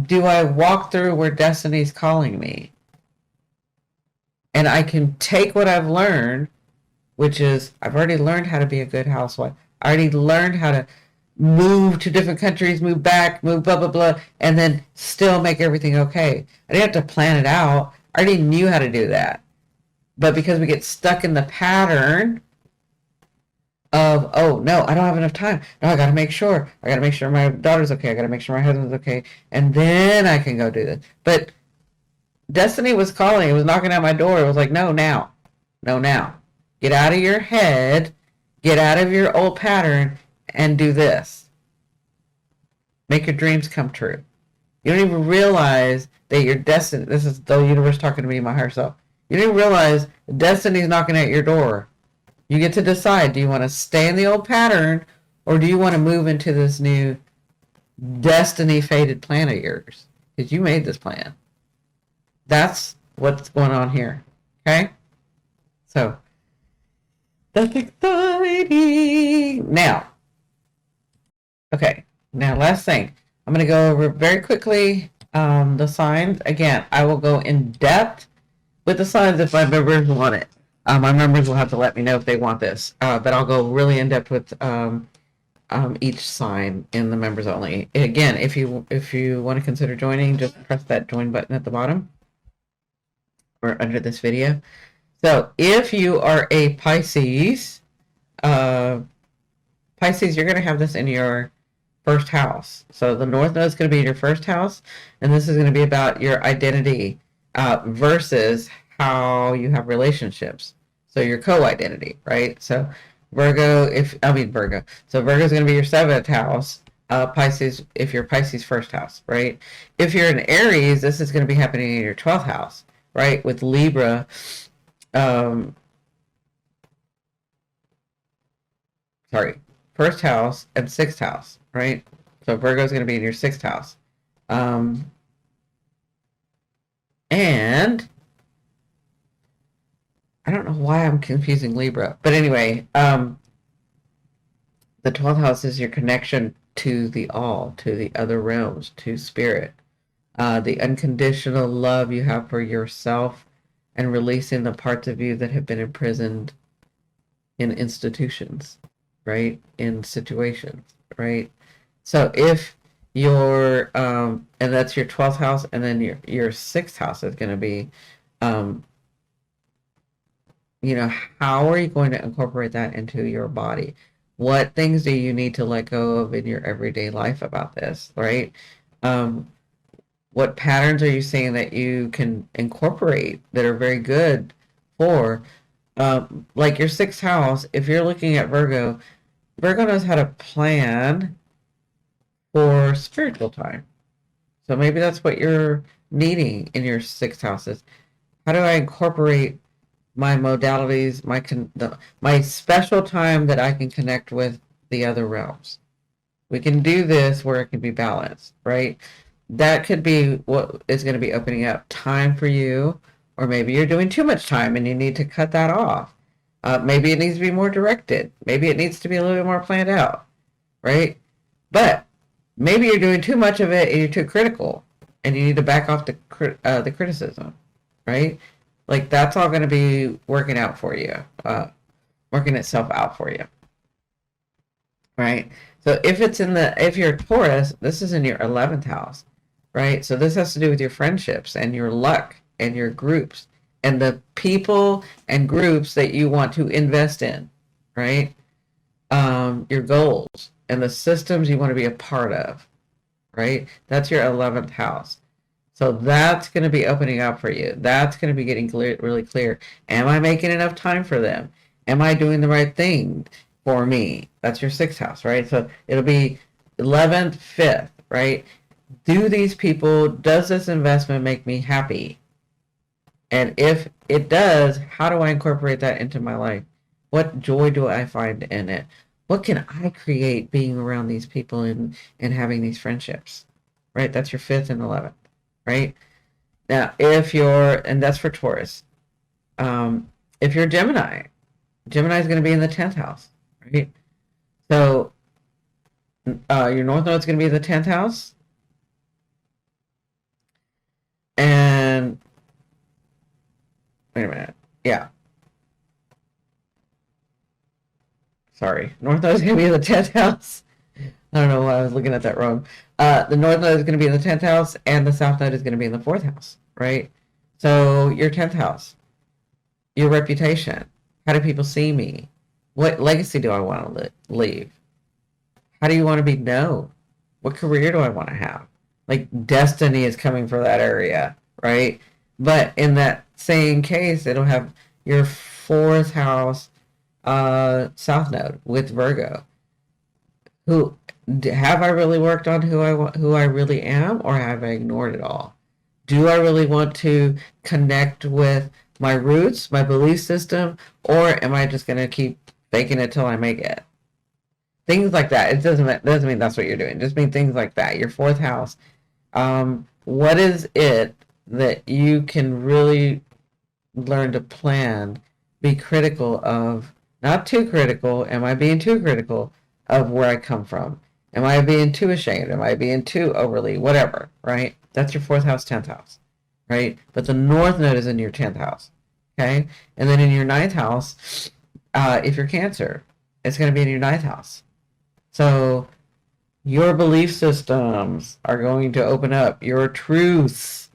Speaker 1: do I walk through where destiny's calling me? And I can take what I've learned, which is I've already learned how to be a good housewife. I already learned how to move to different countries, move back, move blah, blah, blah, and then still make everything okay. I didn't have to plan it out. I already knew how to do that. But because we get stuck in the pattern of, oh, no, I don't have enough time. No, I got to make sure. I got to make sure my daughter's okay. I got to make sure my husband's okay. And then I can go do this. But destiny was calling. It was knocking at my door. It was like, no, now. No, now. Get out of your head. Get out of your old pattern and do this. Make your dreams come true. You don't even realize that your destiny, this is the universe talking to me, my higher self. You don't even realize destiny's knocking at your door. You get to decide, do you want to stay in the old pattern or do you want to move into this new destiny fated plan of yours? Because you made this plan. That's what's going on here. Okay? So, that's exciting. Now, okay. Now, last thing. I'm going to go over very quickly the signs. Again, I will go in depth with the signs if my members want it. My members will have to let me know if they want this. But I'll go really in depth with each sign in the members only. Again, if you want to consider joining, just press that join button at the bottom or under this video. So if you are a Pisces, Pisces, you're going to have this in your first house. So the North Node is going to be in your first house, and this is going to be about your identity versus how you have relationships. So your co-identity, right? So Virgo, Virgo. So Virgo is going to be your seventh house. Pisces, if you're Pisces first house, right? If you're an Aries, this is going to be happening in your 12th house, right? With Libra, first house and sixth house, right? So Virgo is going to be in your sixth house. And I don't know why I'm confusing Libra, but anyway, the 12th house is your connection to the all, to the other realms, to spirit, the unconditional love you have for yourself, and releasing the parts of you that have been imprisoned in institutions, right? In situations, right? So if your and that's your 12th house, and then your 6th house is going to be how are you going to incorporate that into your body? What things do you need to let go of in your everyday life about this, right? What patterns are you seeing that you can incorporate that are very good for like your 6th house? If you're looking at Virgo knows how to plan for spiritual time. So maybe that's what you're needing in your 6th house is, how do I incorporate my modalities, my special time that I can connect with the other realms? We can do this where it can be balanced, right? That could be what is going to be opening up time for you, or maybe you're doing too much time and you need to cut that off. Maybe it needs to be more directed. Maybe it needs to be a little bit more planned out, right? But maybe you're doing too much of it and you're too critical, and you need to back off the criticism, right? Like that's all going to be working out for you, working itself out for you, right? So if you're Taurus, this is in your 11th house, right? So this has to do with your friendships and your luck and your groups and the people and groups that you want to invest in, right? Your goals and the systems you want to be a part of, right? That's your 11th house. So that's going to be opening up for you. That's going to be getting really clear. Am I making enough time for them? Am I doing the right thing for me? That's your 6th house, right? So it'll be 11th, 5th, right? Does this investment make me happy? And if it does, how do I incorporate that into my life? What joy do I find in it? What can I create being around these people and having these friendships, right? That's your 5th and 11th, right? Now, and that's for Taurus. If you're Gemini is going to be in the 10th house, right? So your North Node is going to be in the 10th house. And wait a minute. Yeah. Sorry. North Node is going to be in the 10th house. I don't know why I was looking at that wrong. The North Node is going to be in the 10th house, and the South Node is going to be in the 4th house, right? So your 10th house, your reputation. How do people see me? What legacy do I want to leave? How do you want to be known? What career do I want to have? Like destiny is coming for that area, right? But in that same case, it'll have your 4th house, South Node with Virgo. Have I really worked on who I really am, or have I ignored it all? Do I really want to connect with my roots, my belief system, or am I just going to keep faking it till I make it? Things like that. It doesn't mean that's what you're doing. It just mean things like that. Your 4th house. What is it that you can really learn to plan? Be critical of, not too critical. Am I being too critical of where I come from? Am I being too ashamed? Am I being too overly whatever, right? That's your 4th house, 10th house, right? But the North Node is in your 10th house, okay? And then in your 9th house, if you're Cancer, it's going to be in your 9th house. So your belief systems are going to open up, your truths,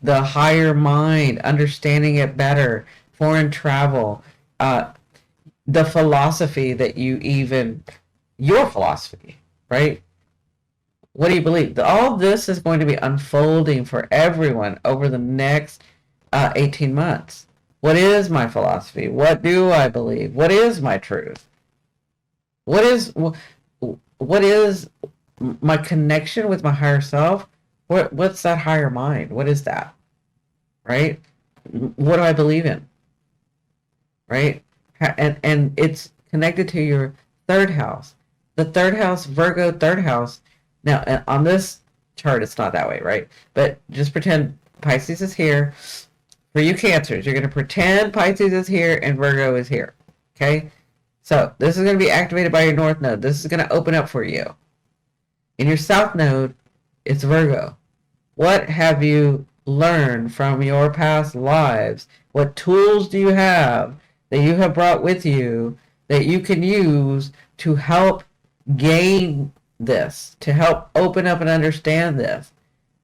Speaker 1: the higher mind, understanding it better, foreign travel, the philosophy that your philosophy, right? What do you believe? All this is going to be unfolding for everyone over the next 18 months. What is my philosophy? What do I believe? What is my truth? What is my connection with my higher self? What's that higher mind? What is that? Right? What do I believe in? Right? And it's connected to your third house. The third house, Virgo third house. Now, on this chart, it's not that way, right? But just pretend Pisces is here. For you Cancers, you're going to pretend Pisces is here and Virgo is here. Okay? So this is going to be activated by your North Node. This is going to open up for you. In your South Node, it's Virgo. What have you learned from your past lives? What tools do you have that you have brought with you that you can use to help gain this, to help open up and understand this?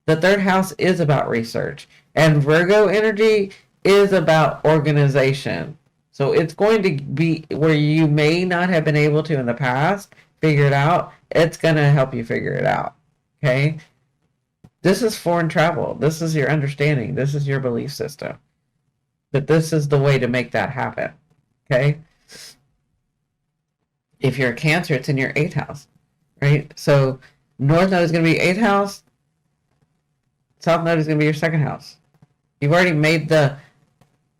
Speaker 1: The third house is about research, and Virgo energy is about organization. So it's going to be where you may not have been able to in the past figure it out. It's going to help you figure it out. Okay? This is foreign travel. This is your understanding. This is your belief system. But this is the way to make that happen. Okay? If you're a Cancer, it's in your 8th house. Right? So North Node is going to be 8th house. South Node is going to be your 2nd house. You've already made the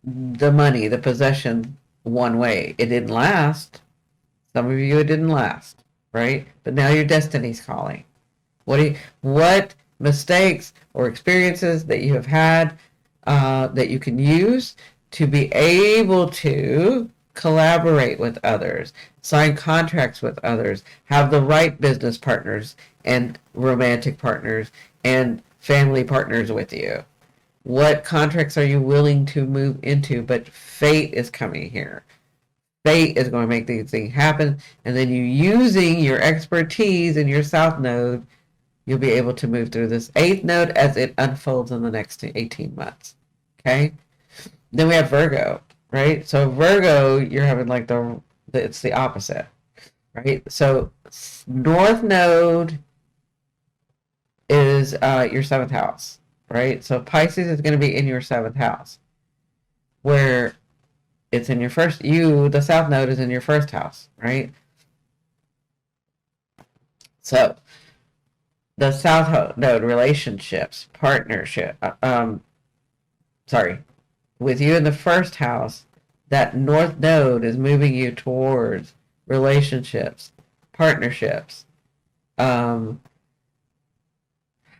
Speaker 1: money, the possession one way. It didn't last. Some of you, it didn't last, right? But now your destiny's calling. What mistakes or experiences that you have had that you can use to be able to collaborate with others, sign contracts with others, have the right business partners and romantic partners and family partners with you. What contracts are you willing to move into? But fate is coming here. Fate is going to make these things happen. And then you using your expertise in your South Node, you'll be able to move through this 8th node as it unfolds in the next 18 months. Okay? Then we have Virgo, right? So Virgo, you're having like it's the opposite, right? So North Node is your 7th house, right? So Pisces is going to be in your 7th house, where it's in your the South Node is in your 1st house, right? So the South Node, relationships, partnership, with you in the 1st house, that North Node is moving you towards relationships, partnerships,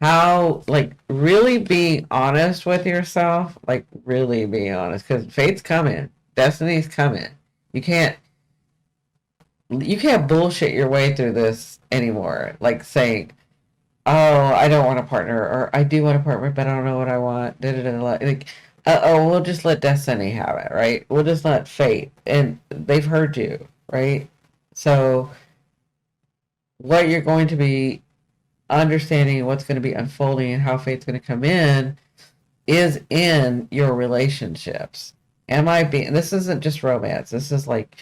Speaker 1: how, like, really being honest with yourself, like really being honest, because fate's coming, destiny's coming. You can't bullshit your way through this anymore. Like saying, "Oh, I don't want a partner," or "I do want a partner, but I don't know what I want." Like, we'll just let destiny have it, right? We'll just let fate, and they've heard you, right? So, what you're going to be understanding, what's going to be unfolding, and how fate's going to come in is in your relationships. This isn't just romance. This is like,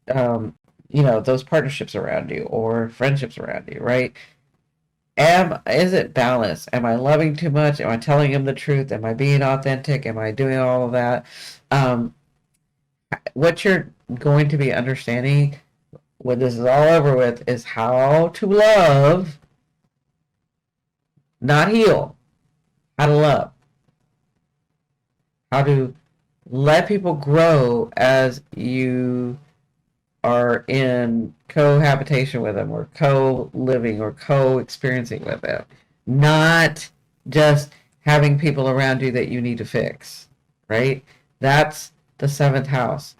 Speaker 1: those partnerships around you or friendships around you, right? Is it balanced? Am I loving too much? Am I telling him the truth? Am I being authentic? Am I doing all of that? What you're going to be understanding when this is all over with is how to love, not heal. How to love. How to let people grow as you are in cohabitation with them, or co-living, or co-experiencing with them. Not just having people around you that you need to fix, right? That's the 7th house.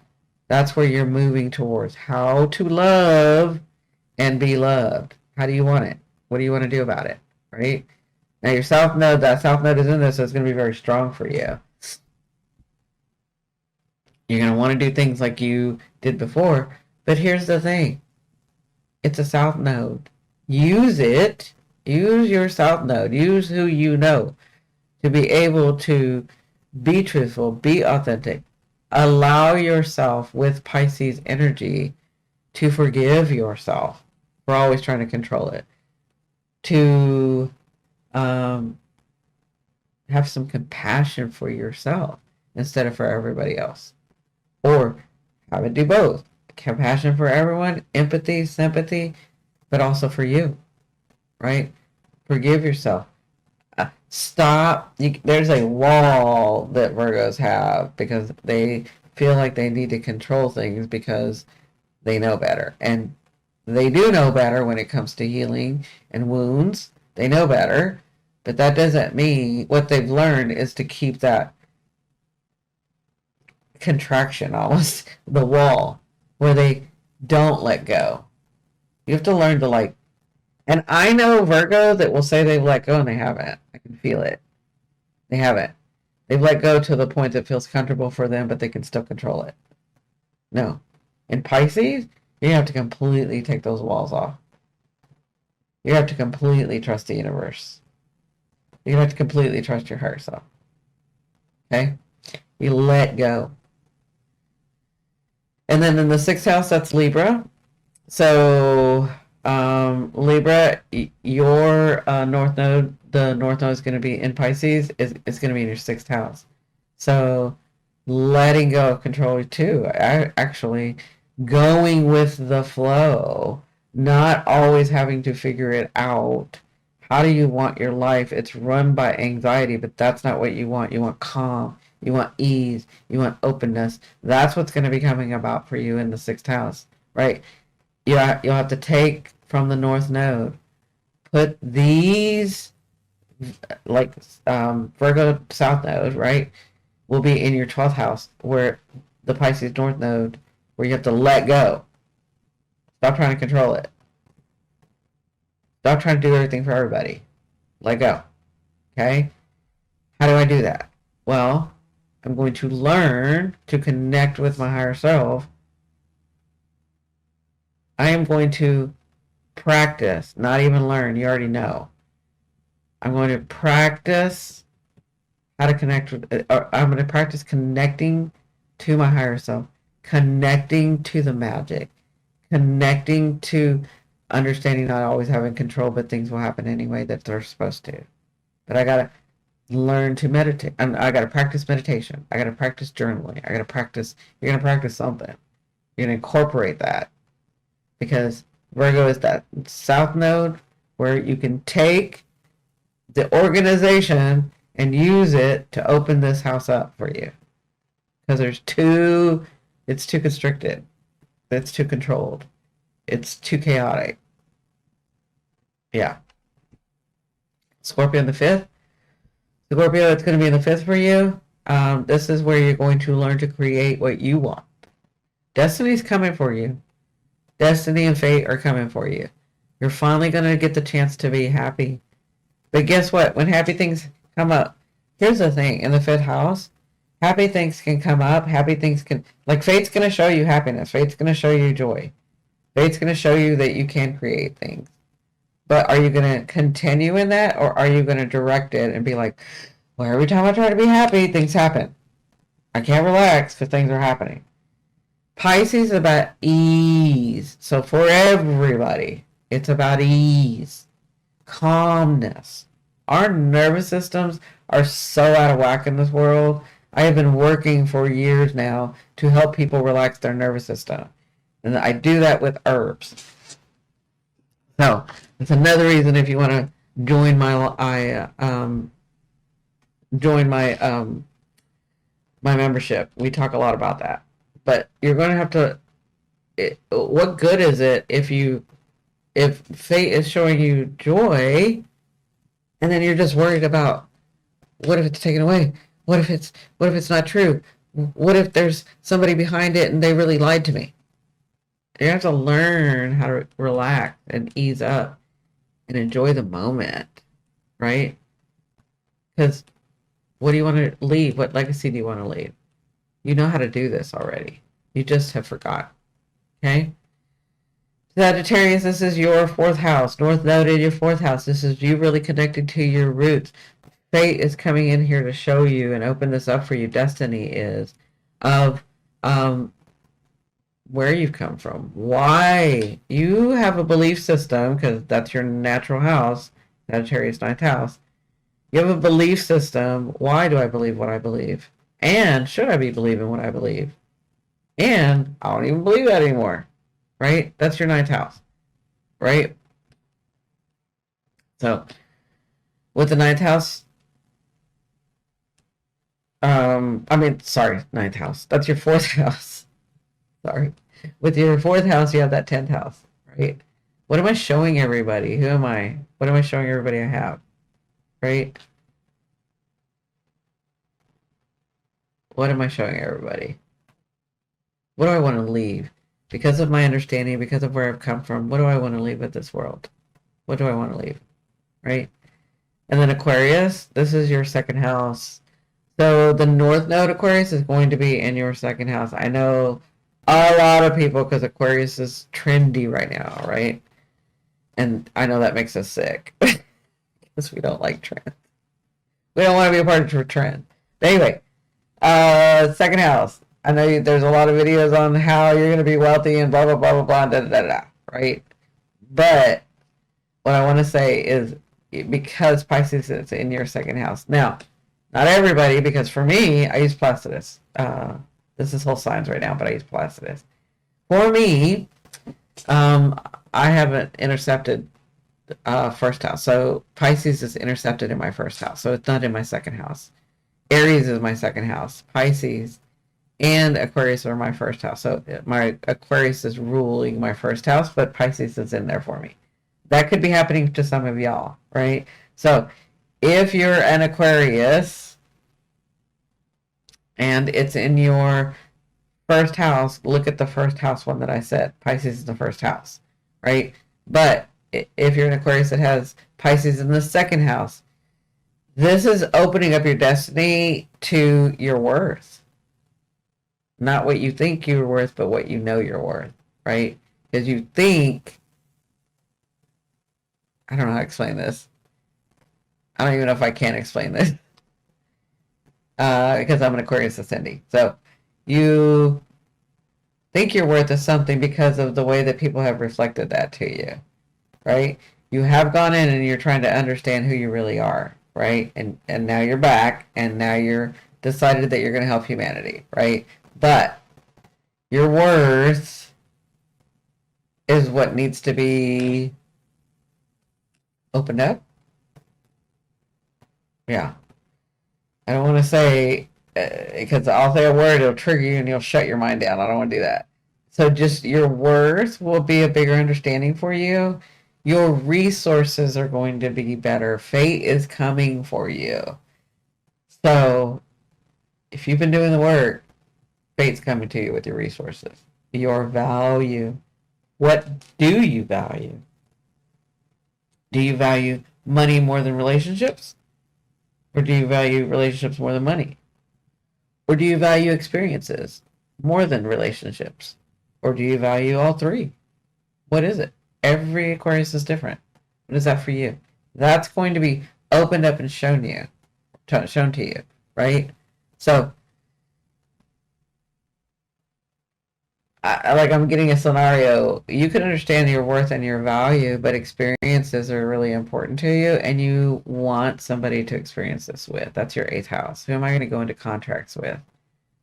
Speaker 1: That's where you're moving towards. How to love and be loved. How do you want it? What do you want to do about it, right? Now your South Node, that South Node is in this, so it's going to be very strong for you. You're going to want to do things like you did before. But here's the thing. It's a South Node. Use it. Use your South Node. Use who you know to be able to be truthful, be authentic. Allow yourself with Pisces energy to forgive yourself. We're always trying to control it. To have some compassion for yourself instead of for everybody else. Or have it do both. Compassion for everyone, empathy, sympathy, but also for you, right? Forgive yourself. Stop. There's a wall that Virgos have because they feel like they need to control things because they know better. And they do know better when it comes to healing and wounds. They know better. But that doesn't mean what they've learned is to keep that contraction, almost the wall, where they don't let go. You have to learn to like, and I know Virgo that will say they've let go and they haven't. I can feel it. They haven't. They've let go to the point that feels comfortable for them, but they can still control it. No. In Pisces, you have to completely take those walls off. You have to completely trust the universe. You have to completely trust your higher self. Okay? You let go. And then in the sixth house, that's Libra. So, Libra, your North Node, the North Node is going to be in Pisces, is going to be in your sixth house. So, letting go of control too. Actually, going with the flow, not always having to figure it out. How do you want your life? It's run by anxiety, but that's not what you want. You want calm. You want ease. You want openness. That's what's going to be coming about for you in the sixth house, right? You'll have to take from the North Node. Put these, like Virgo South Node, right, will be in your 12th house, where the Pisces North Node, where you have to let go. Stop trying to control it. Stop trying to do everything for everybody. Let go. Okay? How do I do that? Well, I'm going to learn to connect with my higher self. I am going to practice, not even learn. You already know. I'm going to practice how to connect with, I'm going to practice connecting to my higher self, connecting to the magic, connecting to understanding not always having control, but things will happen anyway that they're supposed to. But I gotta learn to meditate. I gotta practice meditation. I gotta practice journaling. I gotta practice. You're gonna practice something. You're gonna incorporate that because Virgo is that South Node where you can take the organization and use it to open this house up for you. Because it's too constricted. It's too controlled. It's too chaotic. Yeah. Scorpio in the fifth. Scorpio, it's going to be in the fifth for you. This is where you're going to learn to create what you want. Destiny's coming for you. Destiny and fate are coming for you. You're finally going to get the chance to be happy. But guess what? When happy things come up, here's the thing. In the fifth house, happy things can come up. Happy things can, like fate's going to show you happiness. Fate's going to show you joy. Fate's going to show you that you can create things. But are you going to continue in that, or are you going to direct it and be like, well, every time I try to be happy, things happen. I can't relax because things are happening. Pisces is about ease. So for everybody, it's about ease, calmness. Our nervous systems are so out of whack in this world. I have been working for years now to help people relax their nervous system. And I do that with herbs. So it's another reason if you want to join my my membership. We talk a lot about that. But you're going to have to. What good is it if fate is showing you joy, and then you're just worried about what if it's taken away? What if it's not true? What if there's somebody behind it and they really lied to me? You have to learn how to relax and ease up and enjoy the moment, right? Because what do you want to leave? What legacy do you want to leave? You know how to do this already. You just have forgotten, okay? Sagittarius, this is your fourth house. North Node in your fourth house. This is you really connected to your roots. Fate is coming in here to show you and open this up for you. Destiny is of where you've come from. Why? You have a belief system because that's your natural house, Sagittarius ninth house. You have a belief system. Why do I believe what I believe? And should I be believing what I believe? And I don't even believe that anymore. Right? That's your ninth house. Right? So, with the ninth house, sorry, ninth house. That's your fourth house. Sorry. With your fourth house, you have that 10th house, right? What am I showing everybody? Who am I? What am I showing everybody I have? Right? What am I showing everybody? What do I want to leave? Because of my understanding, because of where I've come from, what do I want to leave with this world? What do I want to leave? Right? And then Aquarius, this is your second house. So the North Node Aquarius is going to be in your second house. I know a lot of people, because Aquarius is trendy right now, right? And I know that makes us sick because we don't like trends. We don't want to be a part of a trend. But anyway, second house. I know there's a lot of videos on how you're going to be wealthy and blah, blah, blah, blah, blah, da, da, da, da, right? But what I want to say is because Pisces is in your second house. Now, not everybody, because for me, I use Placidus. This is whole signs right now, but I use Placidus. For me, I have an intercepted first house. So Pisces is intercepted in my first house. So it's not in my second house. Aries is my second house. Pisces and Aquarius are my first house. So my Aquarius is ruling my first house, but Pisces is in there for me. That could be happening to some of y'all, right? So if you're an Aquarius and it's in your first house, look at the first house one that I said. Pisces is the first house, right? But if you're an Aquarius that has Pisces in the second house, this is opening up your destiny to your worth. Not what you think you're worth, but what you know you're worth, right? Because you think, I don't know how to explain this. I don't even know if I can explain this. Because I'm an Aquarius ascending. So you think you're worth of something because of the way that people have reflected that to you, right? You have gone in and you're trying to understand who you really are, right? And now you're back and now you're decided that you're going to help humanity, right? But your worth is what needs to be opened up. Yeah. I don't want to say, because I'll say a word, it'll trigger you and you'll shut your mind down. I don't want to do that. So just your worth will be a bigger understanding for you. Your resources are going to be better. Fate is coming for you. So if you've been doing the work, fate's coming to you with your resources. Your value. What do you value? Do you value money more than relationships? Or do you value relationships more than money? Or do you value experiences more than relationships? Or do you value all three? What is it? Every Aquarius is different. What is that for you? That's going to be opened up and shown to you, right? So, I'm getting a scenario. You can understand your worth and your value, but experiences are really important to you, and you want somebody to experience this with. That's your eighth house. Who am I going to go into contracts with?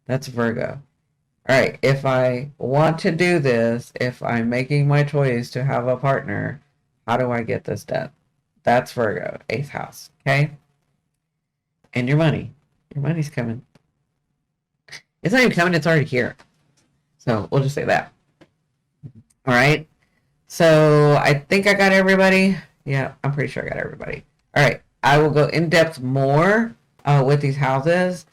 Speaker 1: That's Virgo. All right, if I want to do this, if I'm making my choice to have a partner, how do I get this done? That's Virgo, eighth house, okay? And your money. Your money's coming. It's not even coming, it's already here. So we'll just say that. All right. So I think I got everybody. Yeah, I'm pretty sure I got everybody. All right. I will go in depth more with these houses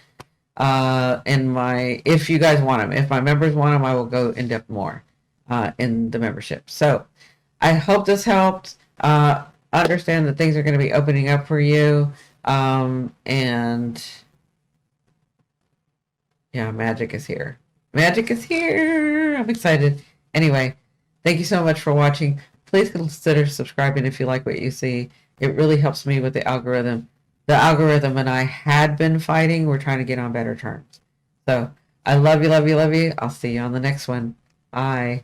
Speaker 1: if you guys want them. If my members want them, I will go in depth more in the membership. So I hope this helped. Understand that things are going to be opening up for you. And yeah, magic is here. Magic is here. I'm excited. Anyway, Thank you so much for watching. Please consider subscribing if you like what you see. It really helps me with the algorithm. The algorithm and I had been fighting. We're trying to get on better terms. So I love you, love you, love you. I'll see you on the next one. Bye.